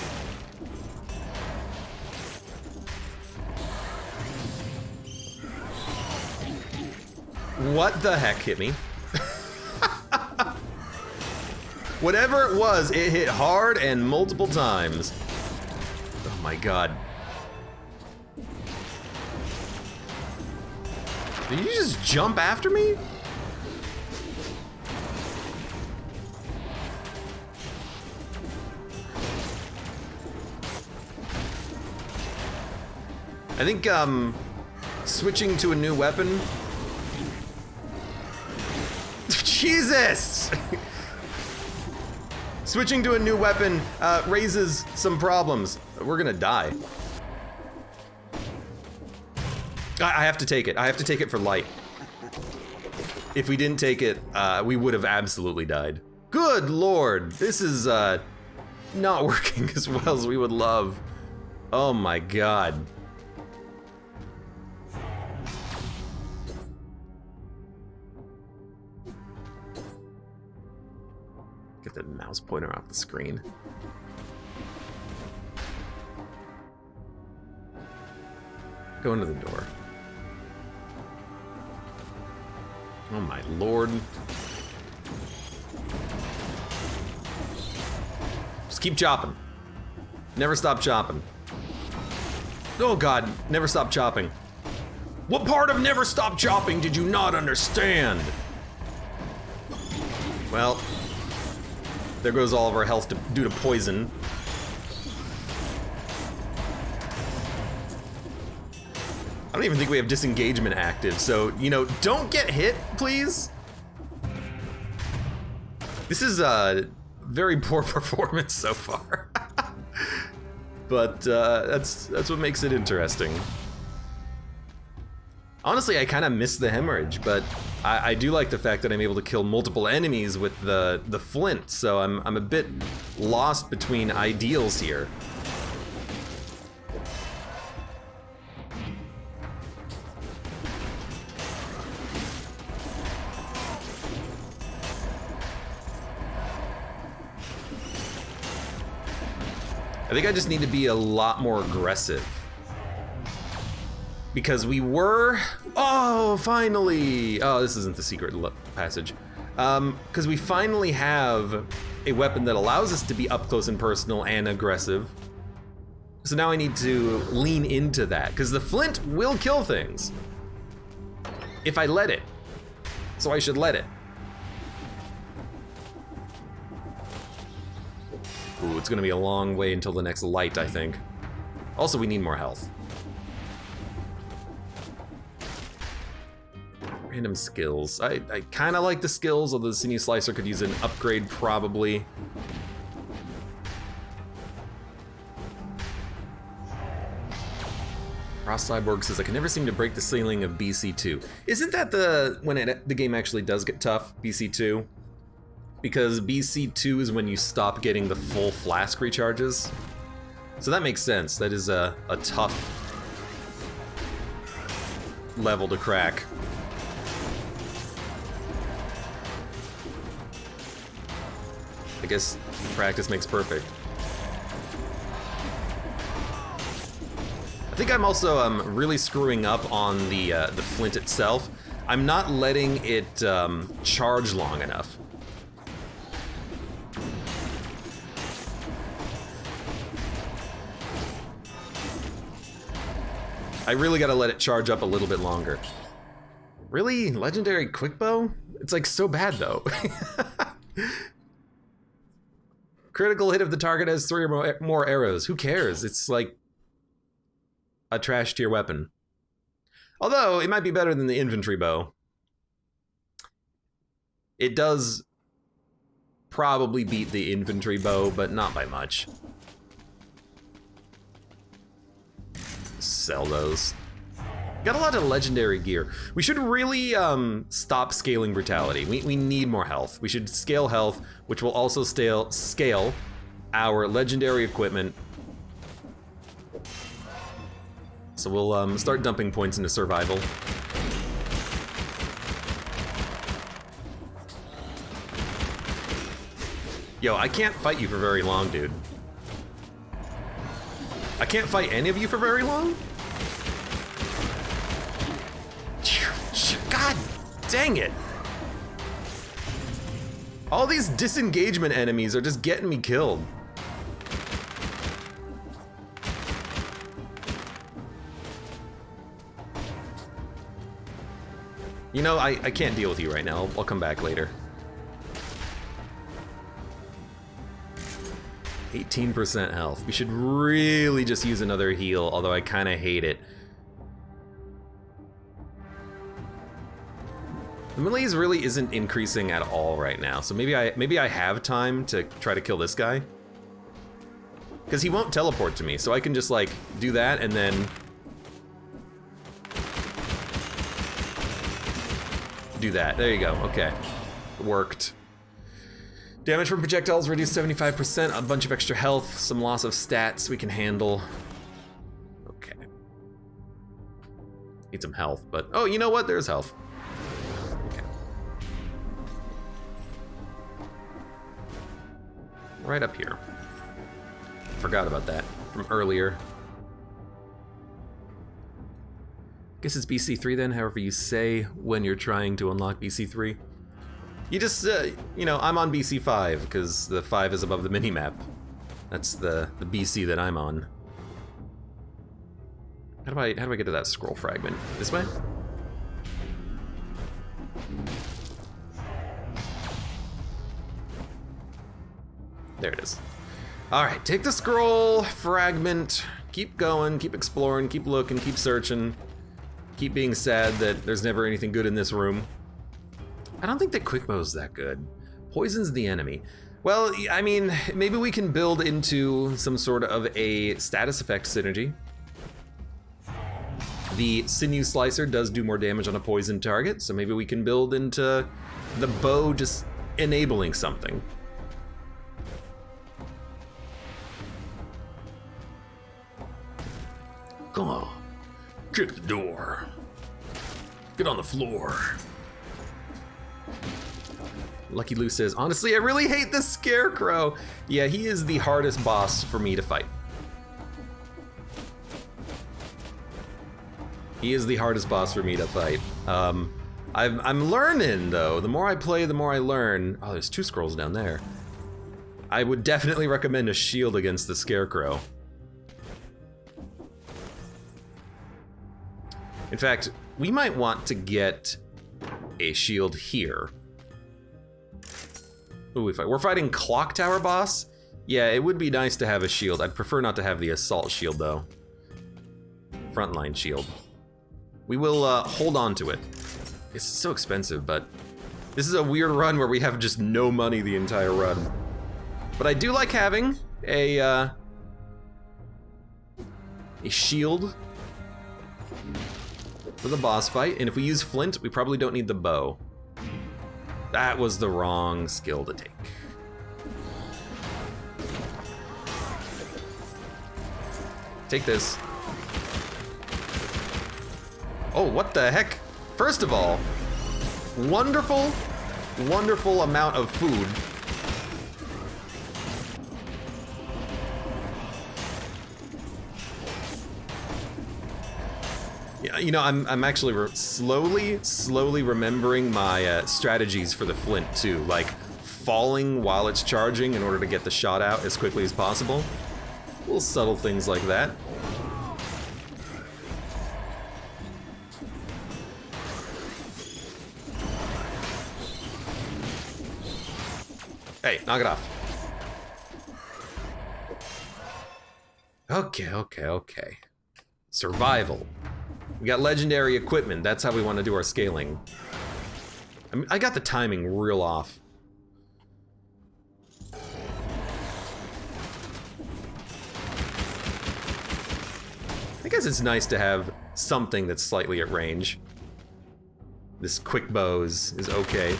What the heck hit me? Whatever it was, it hit hard and multiple times. Oh my God. Did you just jump after me? I think switching to a new weapon. Jesus! Switching to a new weapon raises some problems. We're gonna die. I have to take it. I have to take it for light. If we didn't take it, we would have absolutely died. Good lord, this is not working as well as we would love. Oh my god. Get the mouse pointer off the screen. Go into the door. Oh my lord. Just keep chopping. Never stop chopping. Oh god, never stop chopping. What part of never stop chopping did you not understand? Well, there goes all of our health due to poison. I don't even think we have disengagement active, so, you know, don't get hit, please. This is a very poor performance so far. But that's what makes it interesting. Honestly, I kind of miss the hemorrhage, but I do like the fact that I'm able to kill multiple enemies with the flint, so I'm a bit lost between ideals here. I think I just need to be a lot more aggressive. Because we were... Oh, finally! Oh, this isn't the secret passage. Because we finally have a weapon that allows us to be up close and personal and aggressive. So now I need to lean into that, because the flint will kill things. If I let it. So I should let it. Ooh, it's gonna be a long way until the next light, I think. Also, we need more health. Random skills. I kinda like the skills, although the Sinew Slicer could use an upgrade, probably. Frost Cyborg says, I can never seem to break the ceiling of BC2. Isn't that when the game actually does get tough, BC2? Because BC2 is when you stop getting the full flask recharges. So that makes sense. That is a tough level to crack. I guess practice makes perfect. I think I'm also really screwing up on the flint itself. I'm not letting it charge long enough. I really gotta let it charge up a little bit longer. Really? Legendary quick bow? It's like so bad though. Critical hit if the target has 3 or more arrows. Who cares? It's like a trash tier weapon. Although, it might be better than the infantry bow. It does probably beat the infantry bow, but not by much. Sell those. Got a lot of legendary gear. We should really stop scaling brutality. We need more health. We should scale health, which will also scale our legendary equipment. So we'll start dumping points into survival. Yo, I can't fight you for very long, dude. I can't fight any of you for very long? God dang it. All these disengagement enemies are just getting me killed. You know, I can't deal with you right now. I'll come back later. 18% health. We should really just use another heal, although I kind of hate it. The malaise really isn't increasing at all right now, so maybe I have time to try to kill this guy. Because he won't teleport to me, so I can just like do that and then do that. There you go. Okay. It worked. Damage from projectiles reduced 75%, a bunch of extra health, some loss of stats we can handle. Okay. Need some health, but oh, you know what? There's health. Okay. Right up here. Forgot about that from earlier. Guess it's BC3 then, however you say when you're trying to unlock BC3. You just, you know, I'm on BC5 because the 5 is above the minimap. That's the BC that I'm on. How do I get to that scroll fragment? This way? There it is. All right, take the scroll fragment. Keep going, keep exploring, keep looking, keep searching. Keep being sad that there's never anything good in this room. I don't think that quickbow's that good. Poisons the enemy. Well, I mean, maybe we can build into some sort of a status effect synergy. The sinew slicer does do more damage on a poisoned target, so maybe we can build into the bow just enabling something. Come on, kick the door. Get on the floor. Lucky Lou says, honestly, I really hate the Scarecrow. Yeah, he is the hardest boss for me to fight. He is the hardest boss for me to fight. I'm learning, though. The more I play, the more I learn. Oh, there's 2 scrolls down there. I would definitely recommend a shield against the Scarecrow. In fact, we might want to get a shield here. Who we're fighting Clock Tower boss? Yeah, it would be nice to have a shield. I'd prefer not to have the assault shield, though. Frontline shield. We will hold on to it. It's so expensive, but this is a weird run where we have just no money the entire run. But I do like having a shield for the boss fight, and if we use flint, we probably don't need the bow. That was the wrong skill to take. Take this. Oh, what the heck? First of all, wonderful, wonderful amount of food. Yeah, you know, I'm actually slowly remembering my strategies for the flint too, like falling while it's charging in order to get the shot out as quickly as possible. Little subtle things like that. Hey, knock it off. Okay. Survival. We got legendary equipment. That's how we want to do our scaling. I mean, I got the timing real off. I guess it's nice to have something that's slightly at range. This quick bow is okay.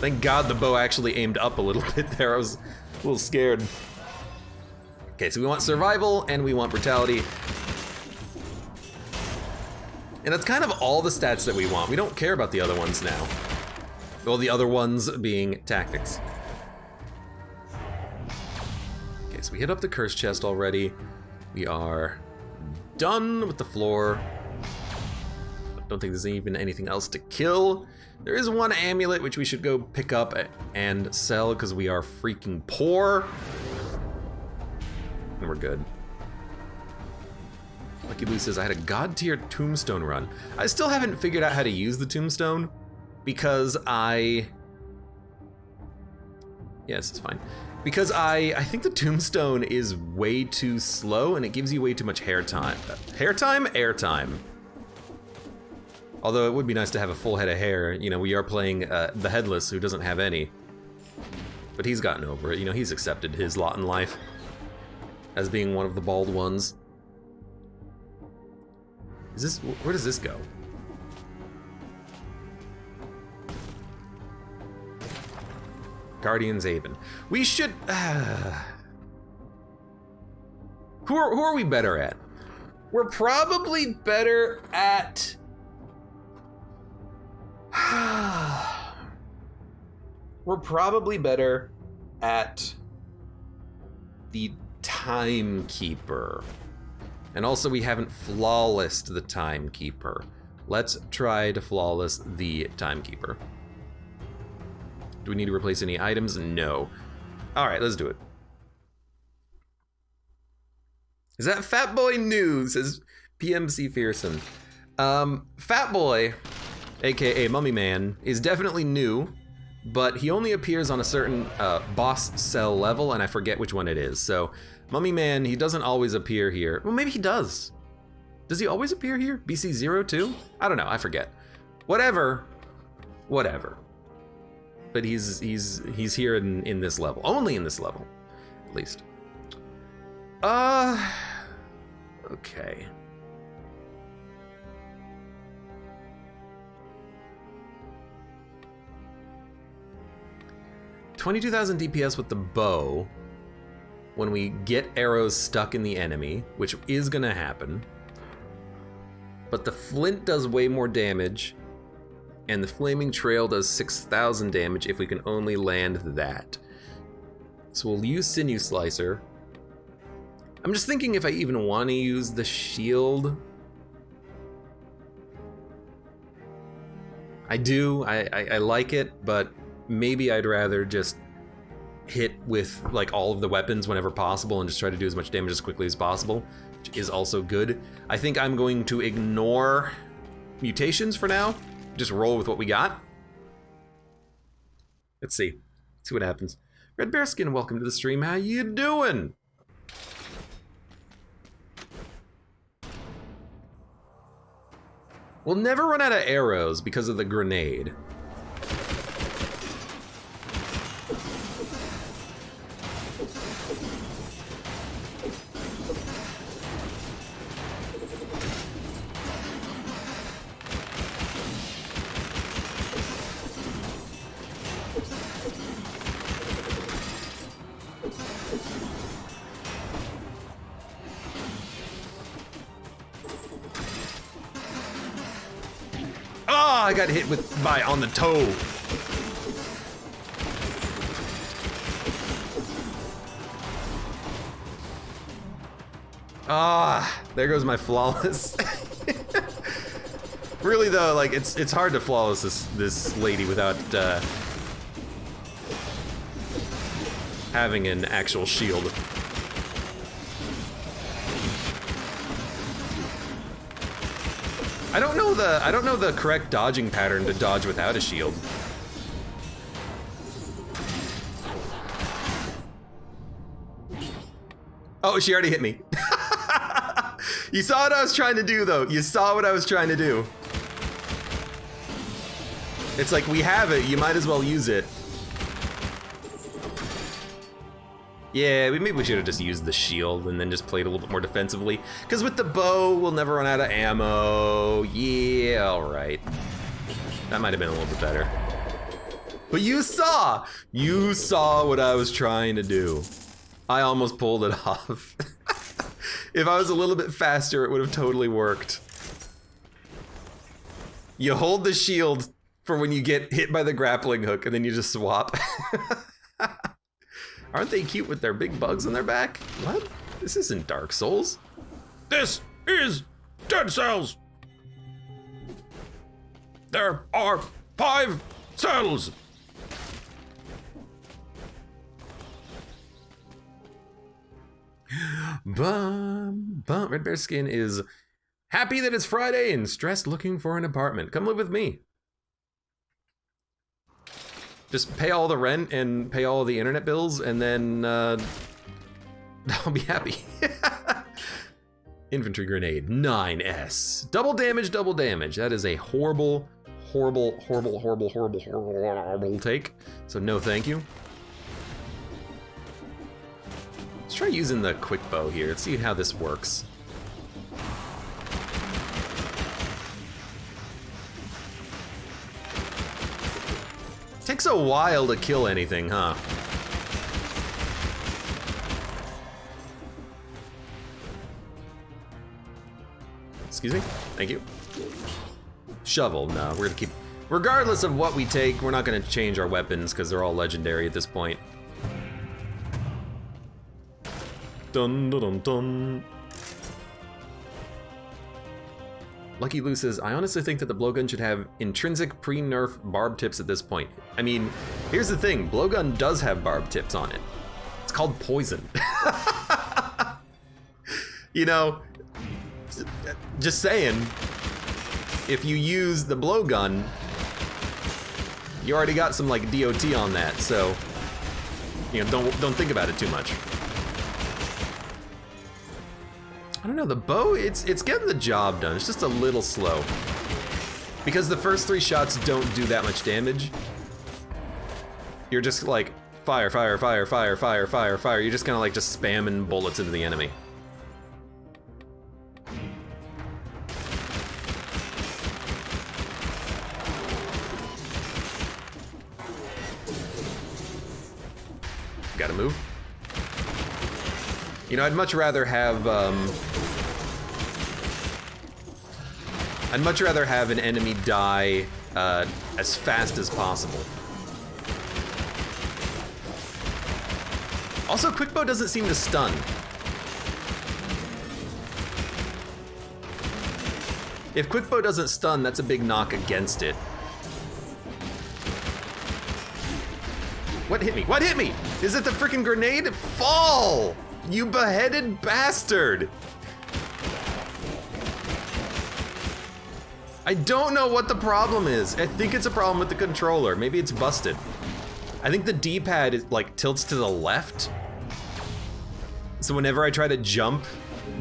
Thank God the bow actually aimed up a little bit there. I was a little scared. Okay, so we want survival and we want brutality. And that's kind of all the stats that we want. We don't care about the other ones now. Well, the other ones being tactics. Okay, so we hit up the curse chest already. We are done with the floor. Don't think there's even anything else to kill. There is one amulet which we should go pick up and sell because we are freaking poor. And we're good. Lucky Lou says, I had a god tier tombstone run. I still haven't figured out how to use the tombstone because I Yes, it's fine. Because I think the tombstone is way too slow and it gives you way too much hair time. Hair time? Air time. Although it would be nice to have a full head of hair. You know, we are playing the Headless, who doesn't have any. But he's gotten over it. You know, he's accepted his lot in life as being one of the bald ones. Is this, where does this go? Guardian's Haven. We should, who are we better at? We're probably better at, we're probably better at the Timekeeper. And also we haven't flawlessed the Timekeeper. Let's try to flawless the Timekeeper. Do we need to replace any items? No. All right, let's do it. Is that Fat Boy new? Says PMC Fearsome. Fat Boy, aka Mummy Man, is definitely new, but he only appears on a certain boss cell level, and I forget which one it is. So, Mummy Man, he doesn't always appear here. Well, maybe he does. Does he always appear here? BC0 too? I don't know, I forget. Whatever. But he's here in this level. Only in this level, at least. Okay. $22,000 DPS with the bow when we get arrows stuck in the enemy, which is gonna happen. But the flint does way more damage. And the Flaming Trail does 6,000 damage if we can only land that. So we'll use Sinew Slicer. I'm just thinking if I even want to use the shield. I do, I like it, but maybe I'd rather just hit with like all of the weapons whenever possible and just try to do as much damage as quickly as possible, which is also good. I think I'm going to ignore mutations for now. Just roll with what we got. Let's see what happens. Red Bearskin, welcome to the stream. How you doing? We'll never run out of arrows because of the grenade. I got hit by on the toe. There goes my flawless. Really though, like it's hard to flawless this lady without having an actual shield. I don't know the correct dodging pattern to dodge without a shield. Oh, she already hit me. You saw what I was trying to do though. You saw what I was trying to do. It's like, we have it, you might as well use it. Yeah, maybe we should have just used the shield and then just played a little bit more defensively. Because with the bow, we'll never run out of ammo. Yeah, all right. That might have been a little bit better. But you saw what I was trying to do. I almost pulled it off. If I was a little bit faster, it would have totally worked. You hold the shield for when you get hit by the grappling hook and then you just swap. Aren't they cute with their big bugs on their back? What? This isn't Dark Souls. This is Dead Cells. There are 5 cells. Red Bearskin is happy that it's Friday and stressed looking for an apartment. Come live with me. Just pay all the rent and pay all the internet bills, and then I'll be happy. Infantry grenade, 9S. Double damage, double damage. That is a horrible, horrible, horrible, horrible, horrible, horrible, horrible take. So no thank you. Let's try using the quick bow here. Let's see how this works. Takes a while to kill anything, huh? Excuse me? Thank you. Shovel, no, we're gonna keep... Regardless of what we take, we're not gonna change our weapons because they're all legendary at this point. Dun dun dun dun. Lucky Lou says, I honestly think that the blowgun should have intrinsic pre-nerf barb tips at this point. I mean, here's the thing, blowgun does have barb tips on it. It's called poison. You know, just saying, if you use the blowgun, you already got some like DOT on that, so you know, don't think about it too much. I don't know, the bow, it's getting the job done. It's just a little slow. Because the first 3 shots don't do that much damage. You're just like, fire, fire, fire, fire, fire, fire, fire. You're just kind of like just spamming bullets into the enemy. Gotta move. You know, I'd much rather have an enemy die as fast as possible. Also, quickbow doesn't seem to stun. If quickbow doesn't stun, that's a big knock against it. What hit me? What hit me? Is it the freaking grenade? Fall! You beheaded bastard! I don't know what the problem is. I think it's a problem with the controller. Maybe it's busted. I think the D-pad is like tilts to the left. So whenever I try to jump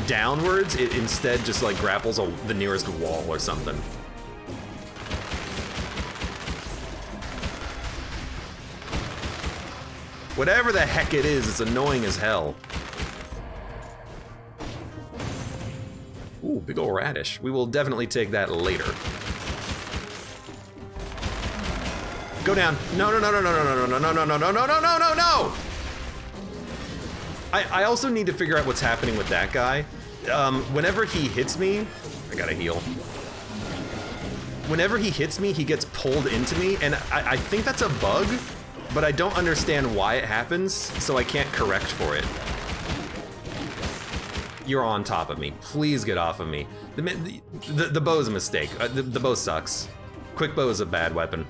downwards, it instead just like grapples the nearest wall or something. Whatever the heck it is, it's annoying as hell. Ooh, big ol' radish. We will definitely take that later. Go down. No, no, no, no, no, no, no, no, no, no, no, no, no, no, no, no! I also need to figure out what's happening with that guy. Whenever he hits me, I gotta heal. Whenever he hits me, he gets pulled into me, and I think that's a bug, but I don't understand why it happens, so I can't correct for it. You're on top of me. Please get off of me. The bow is a mistake. The bow sucks. Quick bow is a bad weapon.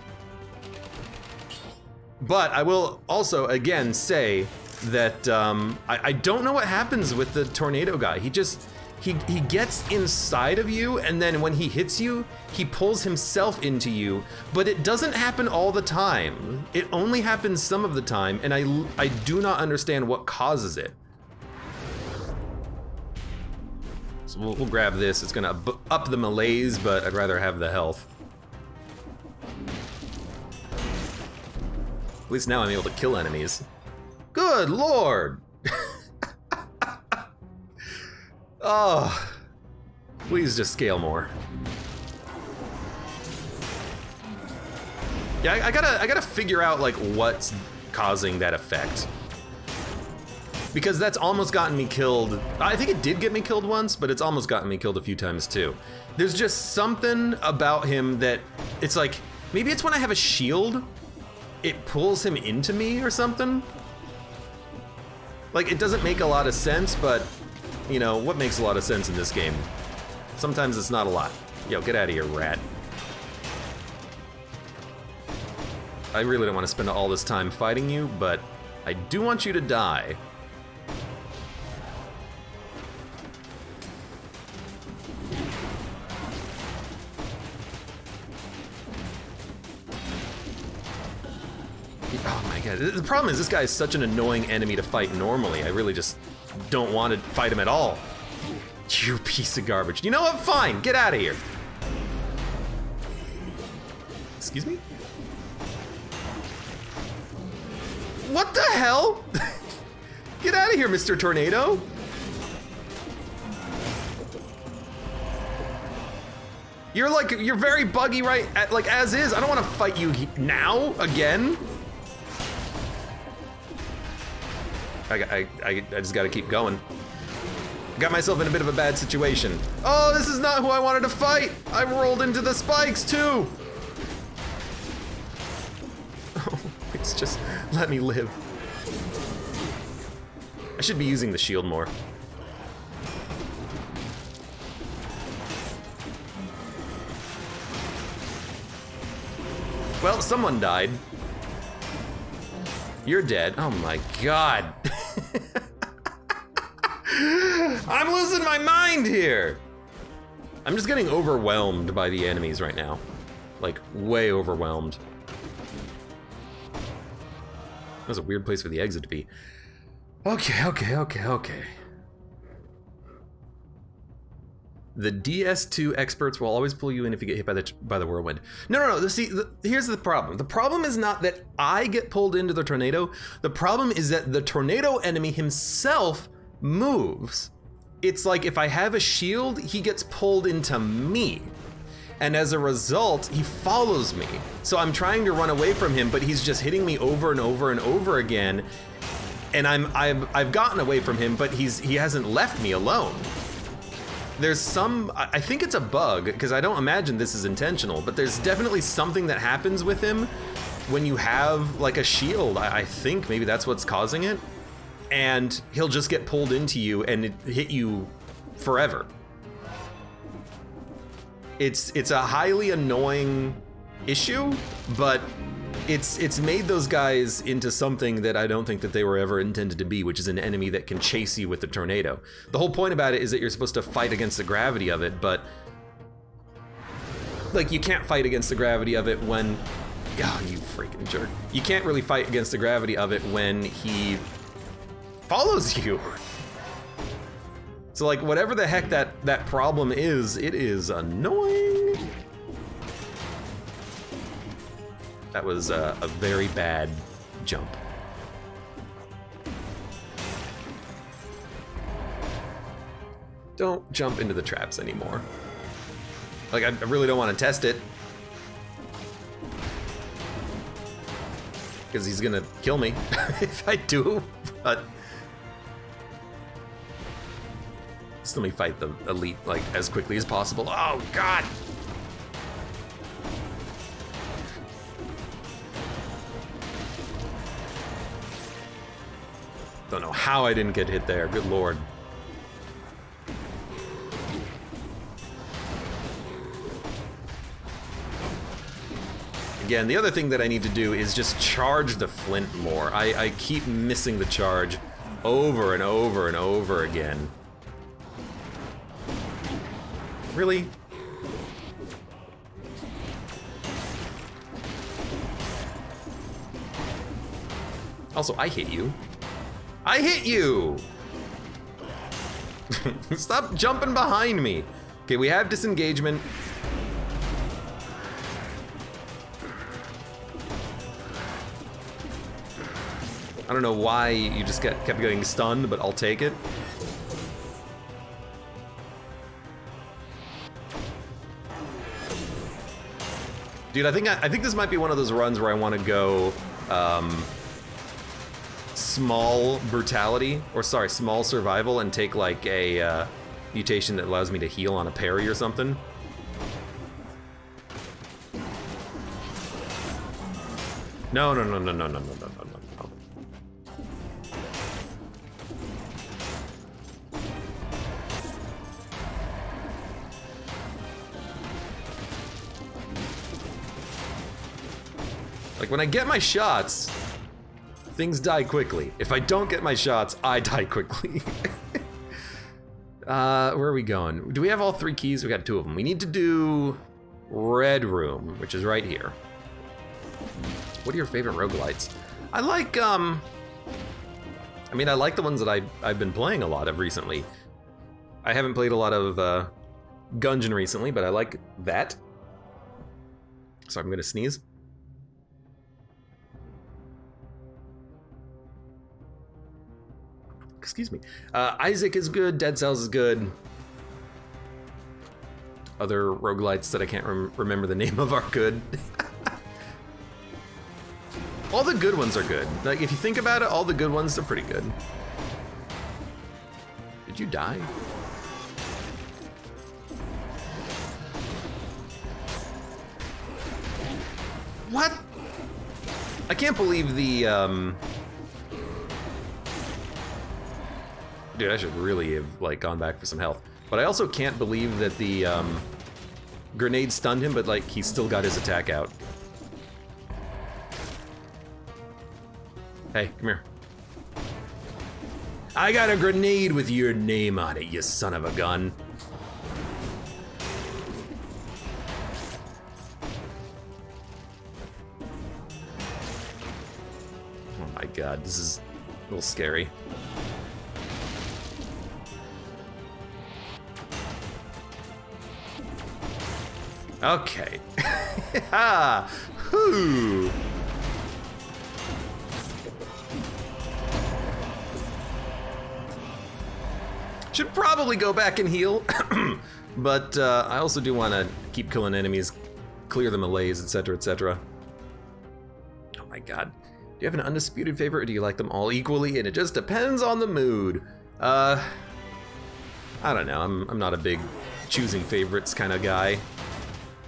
But I will also, again, say that I don't know what happens with the tornado guy. He gets inside of you, and then when he hits you, he pulls himself into you, but it doesn't happen all the time. It only happens some of the time, and I do not understand what causes it. So we'll grab this. It's gonna up the malaise, but I'd rather have the health. At least now I'm able to kill enemies. Good lord! Oh, please just scale more. Yeah, I gotta figure out like what's causing that effect. Because that's almost gotten me killed. I think it did get me killed once, but it's almost gotten me killed a few times too. There's just something about him that it's like, maybe it's when I have a shield, it pulls him into me or something. Like, it doesn't make a lot of sense, but you know, what makes a lot of sense in this game? Sometimes it's not a lot. Yo, get out of here, rat. I really don't want to spend all this time fighting you, but I do want you to die. Yeah, the problem is this guy is such an annoying enemy to fight normally. I really just don't want to fight him at all. You piece of garbage. You know what? Fine, get out of here. Excuse me? What the hell? Get out of here, Mr. Tornado. You're very buggy like as is. I don't want to fight you now again. I just gotta keep going. Got myself in a bit of a bad situation. Oh, this is not who I wanted to fight. I rolled into the spikes too. Oh, it's just, let me live. I should be using the shield more. Well, someone died. You're dead. Oh my god. I'm losing my mind here. I'm just getting overwhelmed by the enemies right now. Like, way overwhelmed. That was a weird place for the exit to be. Okay. The DS2 experts will always pull you in if you get hit by the whirlwind. No. Here's the problem. The problem is not that I get pulled into the tornado. The problem is that the tornado enemy himself moves. It's like if I have a shield, he gets pulled into me. And as a result, he follows me. So I'm trying to run away from him, but he's just hitting me over and over and over again. And I've gotten away from him, but he hasn't left me alone. There's I think it's a bug, because I don't imagine this is intentional, but there's definitely something that happens with him when you have like a shield. I think maybe that's what's causing it. And he'll just get pulled into you and hit you forever. It's a highly annoying issue, but it's made those guys into something that I don't think that they were ever intended to be, which is an enemy that can chase you with the tornado. The whole point about it is that you're supposed to fight against the gravity of it, but like you can't fight against the gravity of it when, oh, you freaking jerk. You can't really fight against the gravity of it when he follows you. So like whatever the heck that problem is, it is annoying. That was a very bad jump. Don't jump into the traps anymore. Like I really don't want to test it. Because he's gonna kill me if I do, but just let me fight the elite like as quickly as possible. Oh god! Don't know how I didn't get hit there, good lord. Again, the other thing that I need to do is just charge the flint more. I keep missing the charge over and over and over again. Really? Also, I hit you. I hit you! Stop jumping behind me. Okay, we have disengagement. I don't know why you just kept getting stunned, but I'll take it. Dude, I think this might be one of those runs where I want to go small brutality, or sorry, small survival, and take like a mutation that allows me to heal on a parry or something. No. Like when I get my shots, things die quickly. If I don't get my shots, I die quickly. Where are we going? Do we have all 3 keys? We got 2 of them. We need to do Red Room, which is right here. What are your favorite roguelites? I like, I mean, I like the ones that I've been playing a lot of recently. I haven't played a lot of Gungeon recently, but I like that. So I'm gonna sneeze. Excuse me. Isaac is good, Dead Cells is good. Other roguelites that I can't remember the name of are good. All the good ones are good. Like, if you think about it, all the good ones are pretty good. Did you die? What? I can't believe the, Dude, I should really have, like, gone back for some health. But I also can't believe that the, grenade stunned him, but, like, he still got his attack out. Hey, come here. I got a grenade with your name on it, you son of a gun. Oh my god, this is a little scary. Okay. Ha! Whoo! Should probably go back and heal, but I also do want to keep killing enemies, clear the melees, etc., etc. Oh my god. Do you have an undisputed favorite, or do you like them all equally? And it just depends on the mood. I don't know. I'm not a big choosing favorites kind of guy.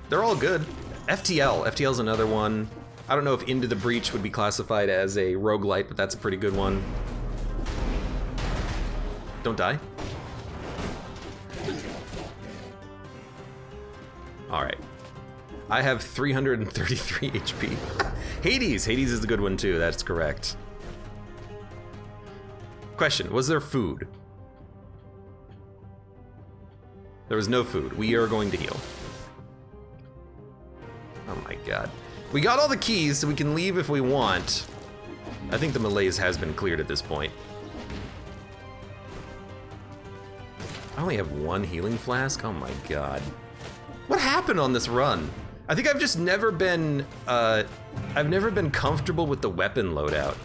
They're all good. FTL's another one. I don't know if Into the Breach would be classified as a roguelite, but that's a pretty good one. Don't die. All right. I have 333 HP. Hades is a good one too, that's correct. Question, was there food? There was no food. We are going to heal. Oh my god. We got all the keys, so we can leave if we want. I think the malaise has been cleared at this point. I only have one healing flask? Oh my god. What happened on this run? I think I've just never been, I've never been comfortable with the weapon loadout.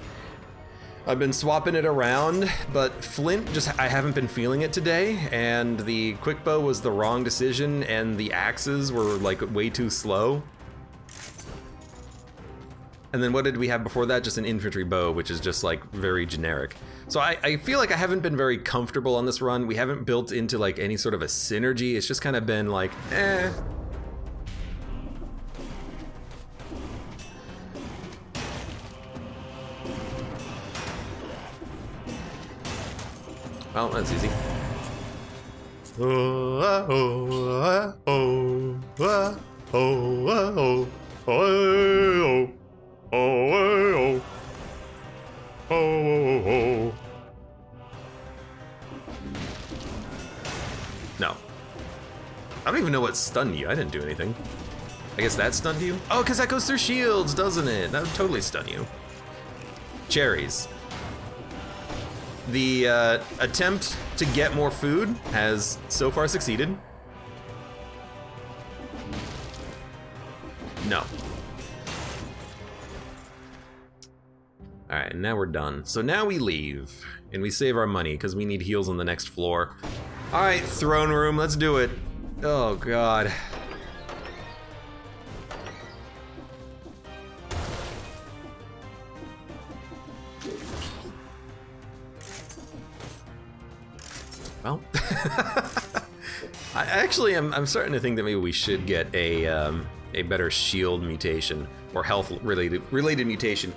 I've been swapping it around, but Flint I haven't been feeling it today, and the quick bow was the wrong decision, and the axes were like way too slow. And then what did we have before that? Just an infantry bow, which is just like very generic. So I feel like I haven't been very comfortable on this run. We haven't built into like any sort of a synergy. It's just kind of been like, eh. Well, that's easy. No. I don't even know what stunned you. I didn't do anything. I guess that stunned you? Oh, because that goes through shields, doesn't it? That would totally stun you. Cherries. The attempt to get more food has so far succeeded. No. All right, and now we're done. So now we leave, and we save our money, because we need heals on the next floor. All right, throne room, let's do it. Oh, God. Well, I'm starting to think that maybe we should get a better shield mutation or health related mutation.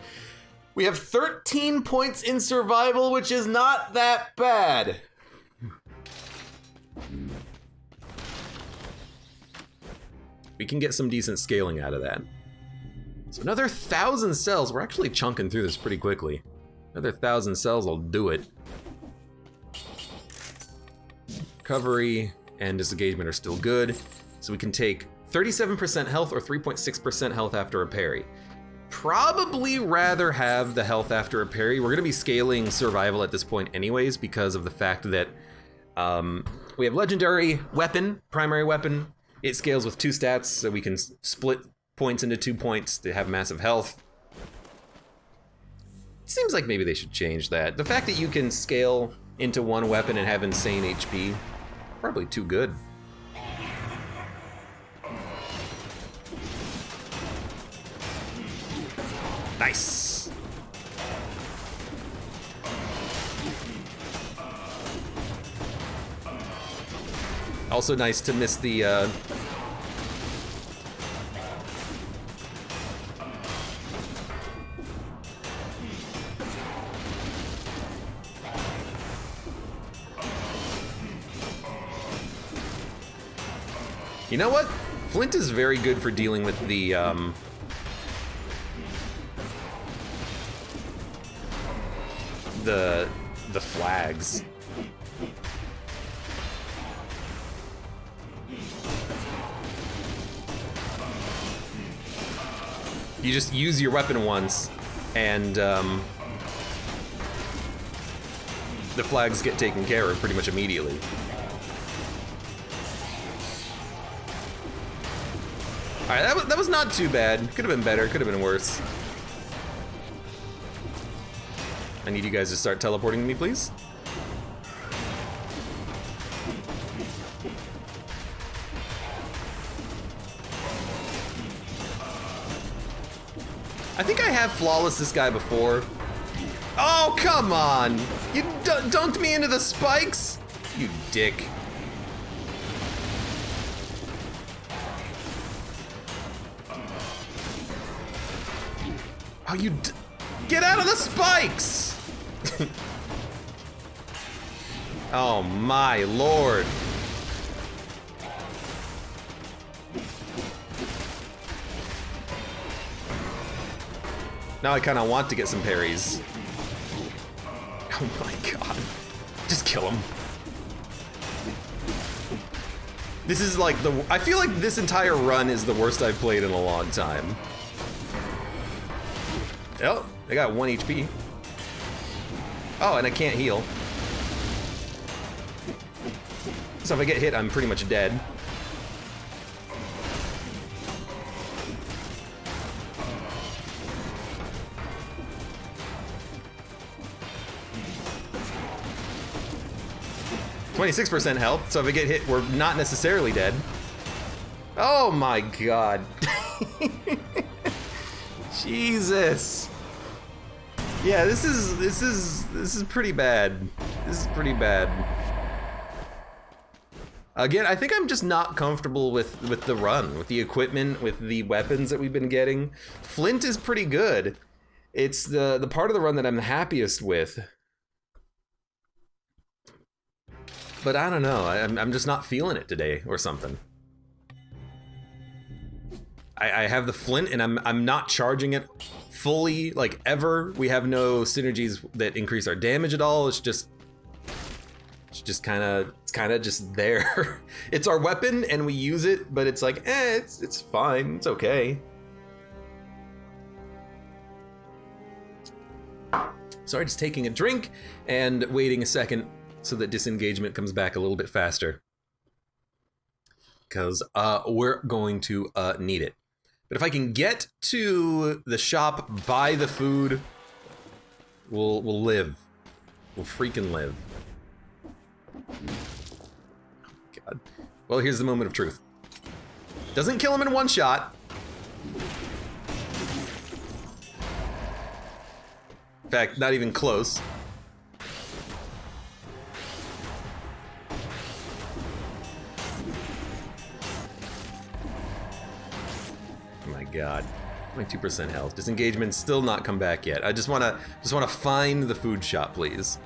We have 13 points in survival, which is not that bad. We can get some decent scaling out of that. So another 1,000 cells. We're actually chunking through this pretty quickly. Another 1,000 cells will do it. Recovery and disengagement are still good. So we can take 37% health or 3.6% health after a parry. probably rather have the health after a parry. We're gonna be scaling survival at this point anyways because of the fact that we have legendary weapon, primary weapon. It scales with 2 stats, so we can split points into 2 points to have massive health. It seems like maybe they should change that. The fact that you can scale into 1 weapon and have insane HP, probably too good. Nice. Also nice to miss the You know what? Flint is very good for dealing with the flags. You just use your weapon once, and the flags get taken care of pretty much immediately. Alright, that was not too bad. Could have been better, could have been worse. I need you guys to start teleporting to me, please. I think I have flawless this guy before. Oh, come on! You dunked me into the spikes? You dick. Oh, get out of the spikes! Oh my lord. Now I kind of want to get some parries. Oh my god. Just kill him. This is like I feel like this entire run is the worst I've played in a long time. Oh, I got 1 HP. Oh, and I can't heal. So if I get hit, I'm pretty much dead. (26% health), so if I get hit, we're not necessarily dead. Oh my god. Jesus. Yeah, this is pretty bad. This is pretty bad. Again, I think I'm just not comfortable with the run, with the equipment, with the weapons that we've been getting. Flint is pretty good. It's the part of the run that I'm the happiest with. But I don't know, I'm just not feeling it today or something. I have the flint and I'm not charging it fully, like ever. We have no synergies that increase our damage at all. It's just kind of just there. It's our weapon and we use it, but it's like, it's fine, it's okay. Sorry, just taking a drink and waiting a second so that disengagement comes back a little bit faster. Because we're going to need it. But if I can get to the shop, buy the food, we'll live. We'll freaking live. God. Well, here's the moment of truth. Doesn't kill him in 1 shot. In fact, not even close. God, 22% health. Disengagement's still not come back yet. I just wanna find the food shop, please.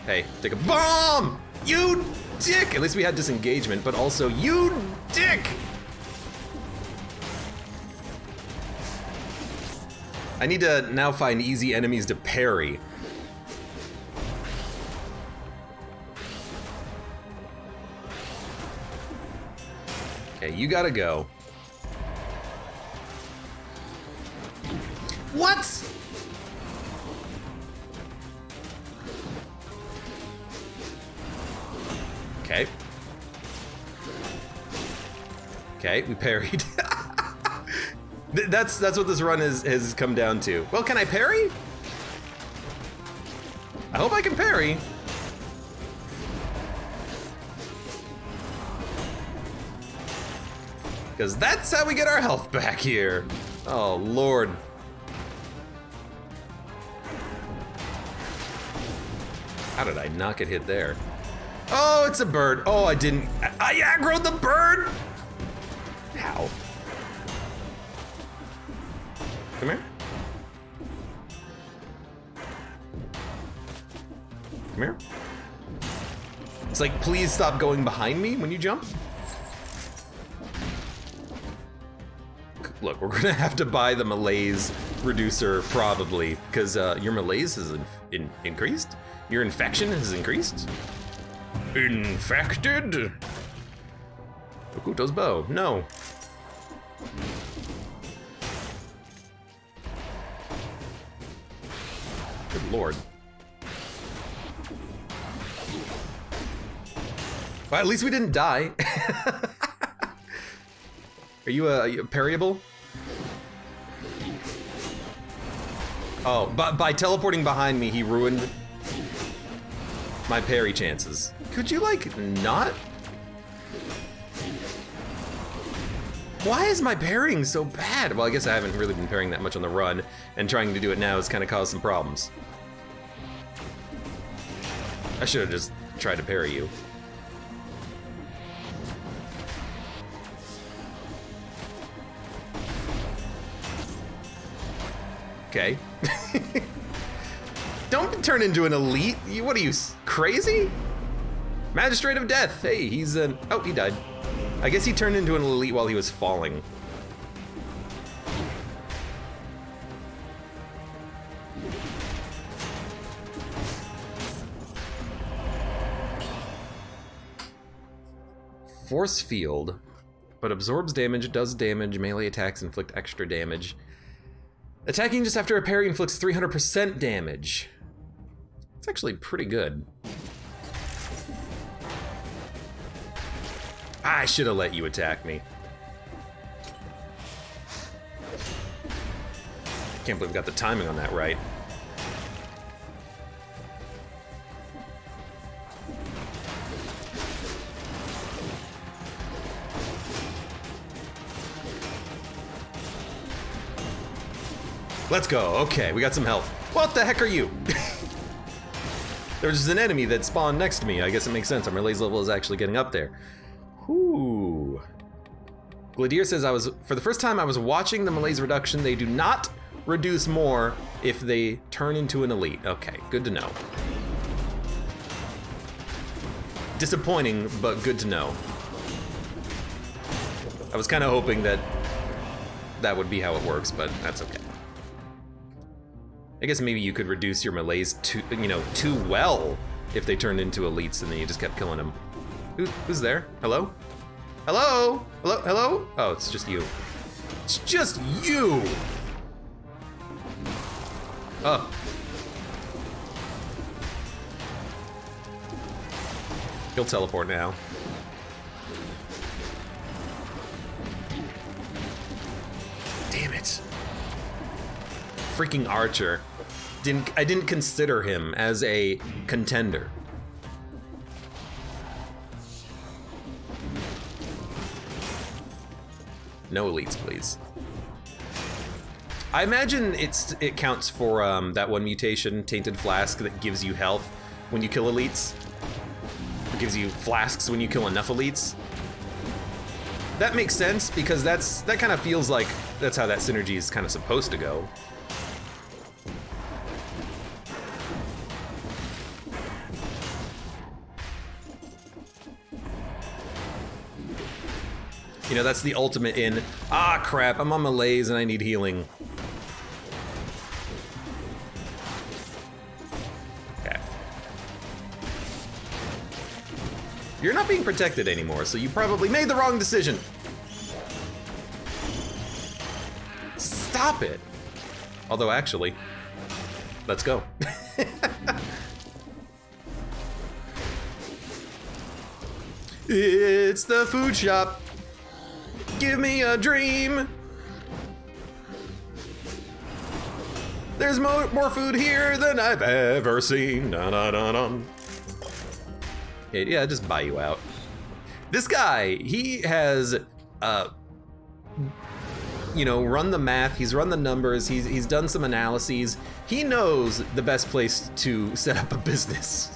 Hey, take a bomb! You dick! At least we had disengagement, but also you dick! I need to now find easy enemies to parry. Okay, you gotta go. What? Okay. Okay, we parried. That's what this run has come down to. Well, can I parry? I hope I can parry. Because that's how we get our health back here. Oh, Lord. How did I not get hit there? Oh, it's a bird. Oh, I didn't. I aggroed the bird. How? Come here. Come here. It's like, please stop going behind me when you jump. Look, we're gonna have to buy the malaise reducer probably, because your malaise is increased. Your infection has increased. Infected? Okuto's bow. No. Good Lord. Well, at least we didn't die. Are you parryable? Oh, but by teleporting behind me, he ruined my parry chances. Could you, like, not? Why is my parrying so bad? Well, I guess I haven't really been parrying that much on the run, and trying to do it now has kind of caused some problems. I should have just tried to parry you. Okay. Don't turn into an elite. What are you, crazy? Magistrate of Death. Hey, he's an... Oh, he died. I guess he turned into an elite while he was falling. Force field, but absorbs damage, does damage, melee attacks inflict extra damage. Attacking just after a parry inflicts 300% damage. It's actually pretty good. I should have let you attack me. Can't believe we got the timing on that right. Let's go. Okay, we got some health. What the heck are you? There was just an enemy that spawned next to me. I guess it makes sense. Our malaise level is actually getting up there. Whoo. Gladier says, for the first time I was watching the malaise reduction. They do not reduce more if they turn into an elite. Okay, good to know. Disappointing, but good to know. I was kind of hoping that that would be how it works, but that's okay. I guess maybe you could reduce your malaise too well if they turned into elites and then you just kept killing them. Who's there? Hello? Hello? Hello? Hello? Oh, it's just you. It's just you! Oh. He'll teleport now. Damn it. Freaking Archer. I didn't consider him as a contender. No elites, please. I imagine it counts for that one mutation, Tainted Flask, that gives you health when you kill elites. It gives you flasks when you kill enough elites. That makes sense because that kind of feels like that's how that synergy is kind of supposed to go. You know, that's the ultimate in, ah crap, I'm on malaise and I need healing. Okay. You're not being protected anymore, so you probably made the wrong decision. Stop it. Although, actually, let's go. It's the food shop. Give me a dream. There's more food here than I've ever seen. Dun, dun, dun, dun. Yeah, just buy you out. This guy, he has, you know, run the math. He's run the numbers. He's done some analyses. He knows the best place to set up a business.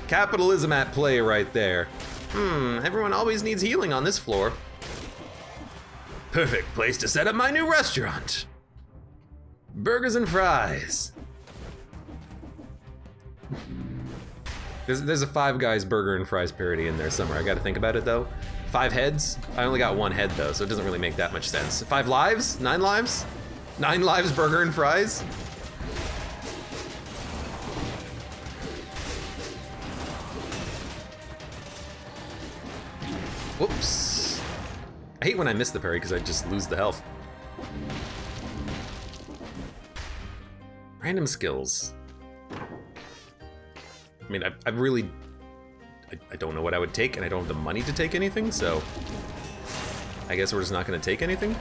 Capitalism at play right there. Everyone always needs healing on this floor. Perfect place to set up my new restaurant. Burgers and fries. There's a Five Guys burger and fries parody in there somewhere. I gotta think about it though. 5 heads? I only got 1 head though, so it doesn't really make that much sense. 5 lives? 9 lives? 9 lives burger and fries? Whoops. I hate when I miss the parry because I just lose the health. Random skills. I mean, I really, I don't know what I would take, and I don't have the money to take anything, so I guess we're just not gonna take anything.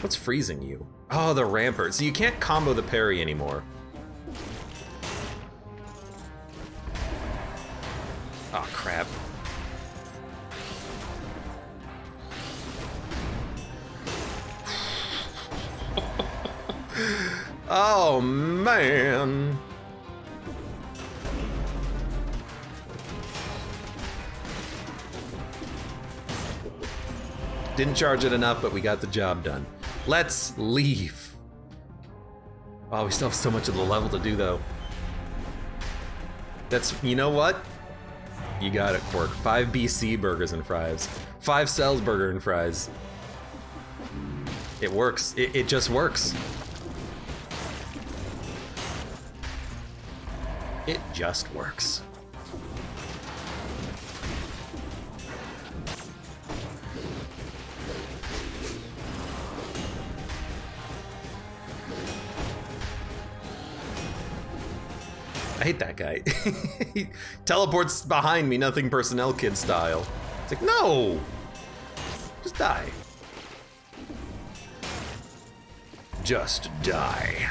What's freezing you? Oh, the rampart. So you can't combo the parry anymore. Oh, crap. Oh, man. Didn't charge it enough, but we got the job done. Let's leave. Oh, we still have so much of the level to do, though. That's, you know what? You got it, Quirk. 5 BC burgers and fries. 5 cells burger and fries. It works. It just works. It just works. I hate that guy. He teleports behind me, nothing personnel kid style. It's like, no! Just die. Just die.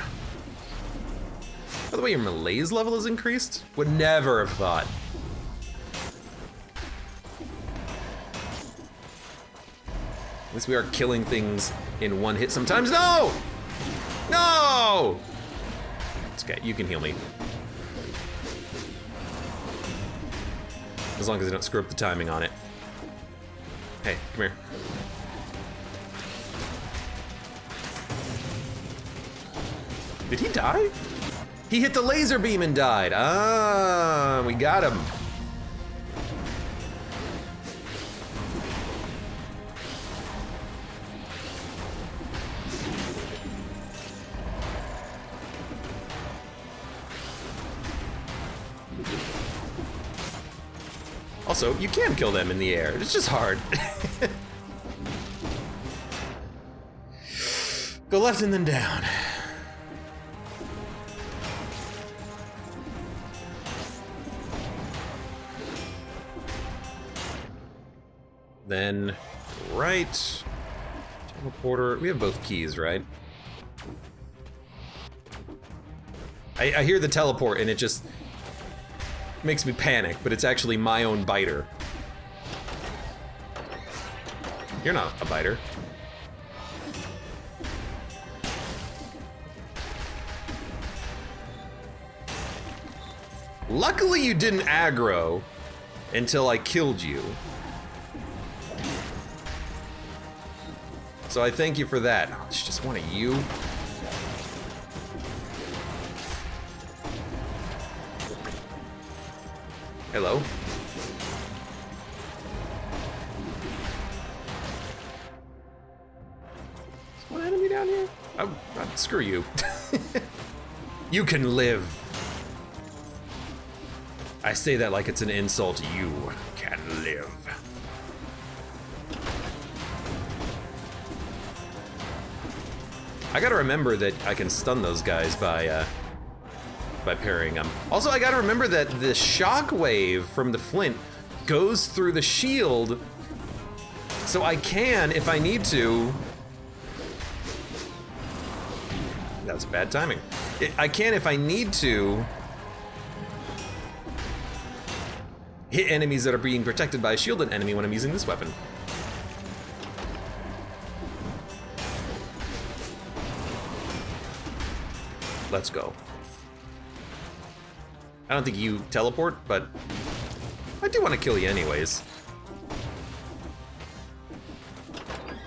By the way, your melee's level is increased? Would never have thought. At least we are killing things in one hit sometimes. No! No! It's okay, you can heal me. As long as I don't screw up the timing on it. Hey, come here. Did he die? He hit the laser beam and died. Ah, we got him. Also, you can kill them in the air. It's just hard. Go left and then down. Then right. Teleporter. We have both keys, right? I hear the teleport and it just makes me panic, but it's actually my own biter. You're not a biter. Luckily you didn't aggro until I killed you. So I thank you for that. Oh, it's just one of you. Hello? Is one enemy down here? Oh, screw you. You can live. I say that like it's an insult. You can and live. I gotta remember that I can stun those guys by parrying them. Also, I gotta remember that the shockwave from the flint goes through the shield, so I can, if I need to... That was bad timing. I can, if I need to, hit enemies that are being protected by a shielded enemy when I'm using this weapon. Let's go. I don't think you teleport, but I do want to kill you anyways.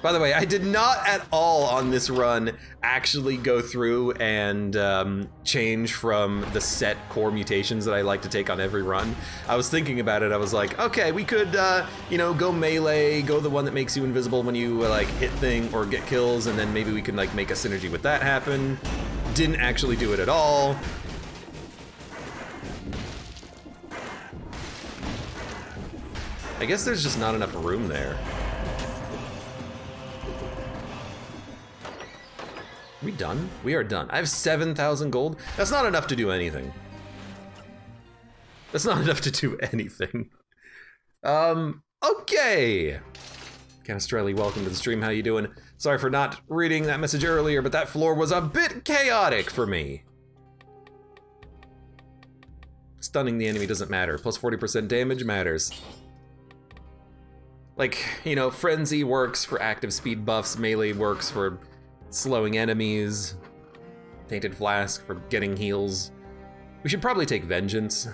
By the way, I did not at all on this run actually go through and change from the set core mutations that I like to take on every run. I was thinking about it. I was like, okay, we could, you know, go melee, go the one that makes you invisible when you like hit thing or get kills, and then maybe we can like make a synergy with that happen. Didn't actually do it at all. I guess there's just not enough room there. We done? We are done. I have 7,000 gold. That's not enough to do anything. That's not enough to do anything. Okay. Canestrelli, welcome to the stream. How you doing? Sorry for not reading that message earlier, but that floor was a bit chaotic for me. Stunning the enemy doesn't matter. Plus 40% damage matters. Like, you know, Frenzy works for active speed buffs, melee works for slowing enemies, Tainted Flask for getting heals. We should probably take Vengeance.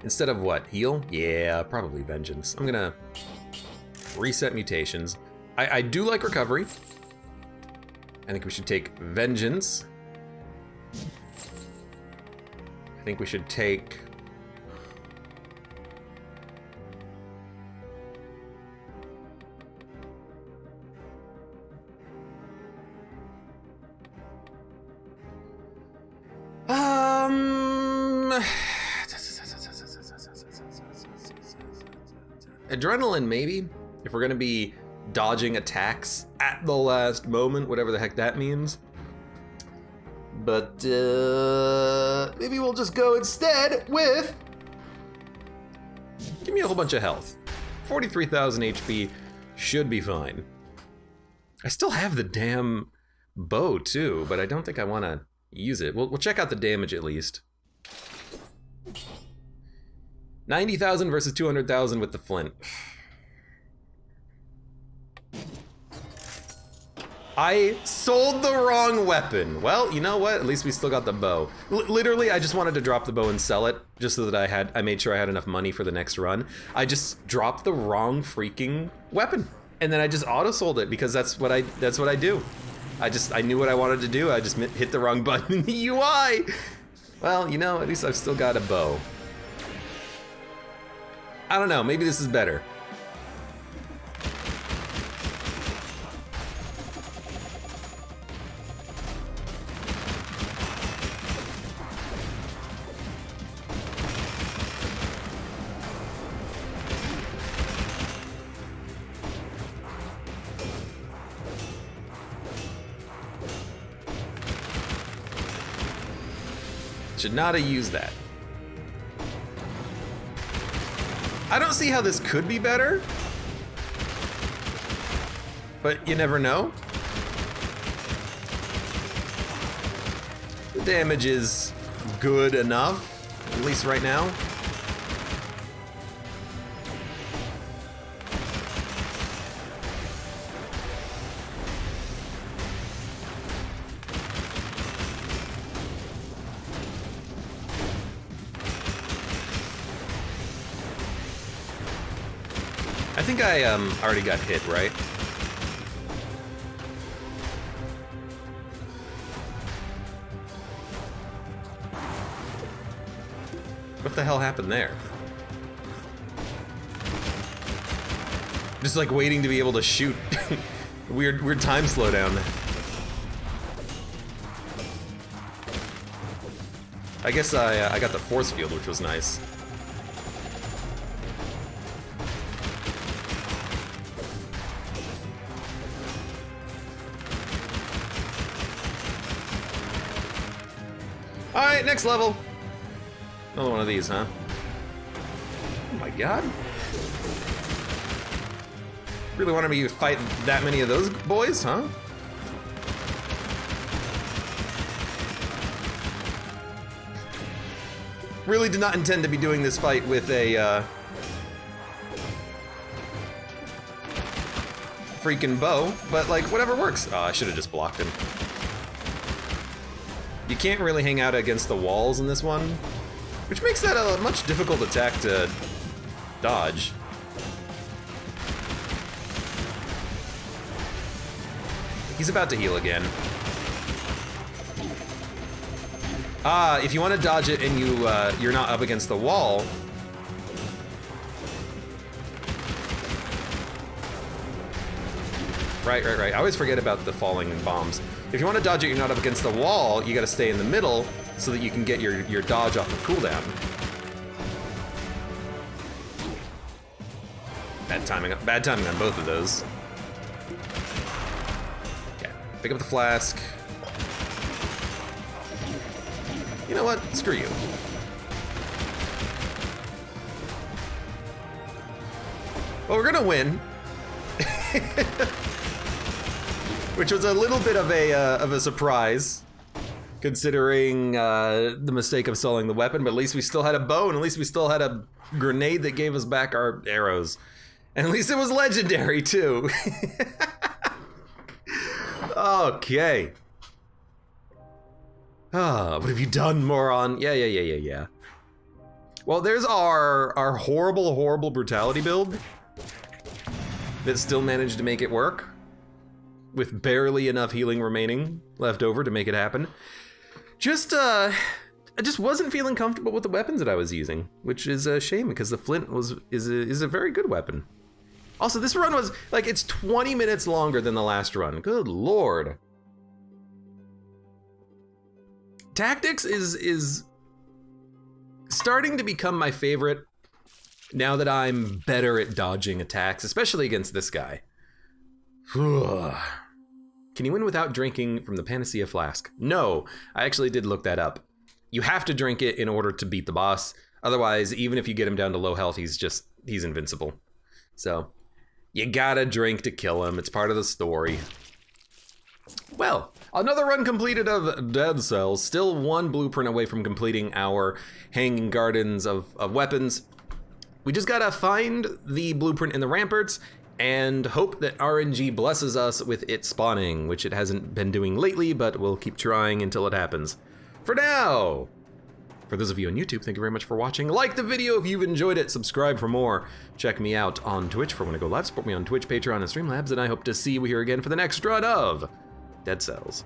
Instead of what, heal? Yeah, probably Vengeance. I'm gonna reset mutations. I do like Recovery. I think we should take Vengeance. I think we should take... Adrenaline, maybe? If we're gonna be dodging attacks at the last moment, whatever the heck that means. But, maybe we'll just go instead with... Give me a whole bunch of health. 43,000 HP should be fine. I still have the damn bow, too, but I don't think I want to use it. We'll check out the damage at least. 90,000 versus 200,000 with the flint. I sold the wrong weapon. Well, you know what? At least we still got the bow. Literally, I just wanted to drop the bow and sell it just so that I made sure I had enough money for the next run. I just dropped the wrong freaking weapon. And then I just auto-sold it because that's what I do. I knew what I wanted to do. I just hit the wrong button in the UI. Well, you know, at least I've still got a bow. I don't know, maybe this is better. Should not have used that. I don't see how this could be better, but you never know. The damage is good enough, at least right now. I think I already got hit, right? What the hell happened there? Just like waiting to be able to shoot. Weird time slowdown. I guess I got the force field, which was nice. All right, next level. Another one of these, huh? Oh my god. Really wanted me to fight that many of those boys, huh? Really did not intend to be doing this fight with a freaking bow, but like whatever works. Oh, I should have just blocked him. You can't really hang out against the walls in this one, which makes that a much difficult attack to dodge. He's about to heal again. If you want to dodge it and you're not up against the wall. Right. I always forget about the falling bombs. If you want to dodge it, you're not up against the wall, you gotta stay in the middle so that you can get your dodge off the cooldown. Bad timing on both of those. Okay, pick up the flask. You know what? Screw you. Well, we're gonna win. Which was a little bit of a surprise, considering the mistake of selling the weapon, but at least we still had a bow, and at least we still had a grenade that gave us back our arrows. And at least it was legendary, too. Okay. What have you done, moron? Yeah. Well, there's our horrible brutality build that still managed to make it work, with barely enough healing remaining left over to make it happen. I just wasn't feeling comfortable with the weapons that I was using, which is a shame because the flint is a very good weapon. Also, this run was like, it's 20 minutes longer than the last run. Good lord. Tactics is starting to become my favorite now that I'm better at dodging attacks, especially against this guy. Can you win without drinking from the Panacea Flask? No, I actually did look that up. You have to drink it in order to beat the boss. Otherwise, even if you get him down to low health, he's invincible. So, you gotta drink to kill him. It's part of the story. Well, another run completed of Dead Cells. Still one blueprint away from completing our Hanging Gardens of weapons. We just gotta find the blueprint in the ramparts and hope that RNG blesses us with it spawning, which it hasn't been doing lately, but we'll keep trying until it happens. For now! For those of you on YouTube, thank you very much for watching. Like the video if you've enjoyed it, subscribe for more. Check me out on Twitch for when I go live, support me on Twitch, Patreon, and Streamlabs, and I hope to see you here again for the next run of Dead Cells.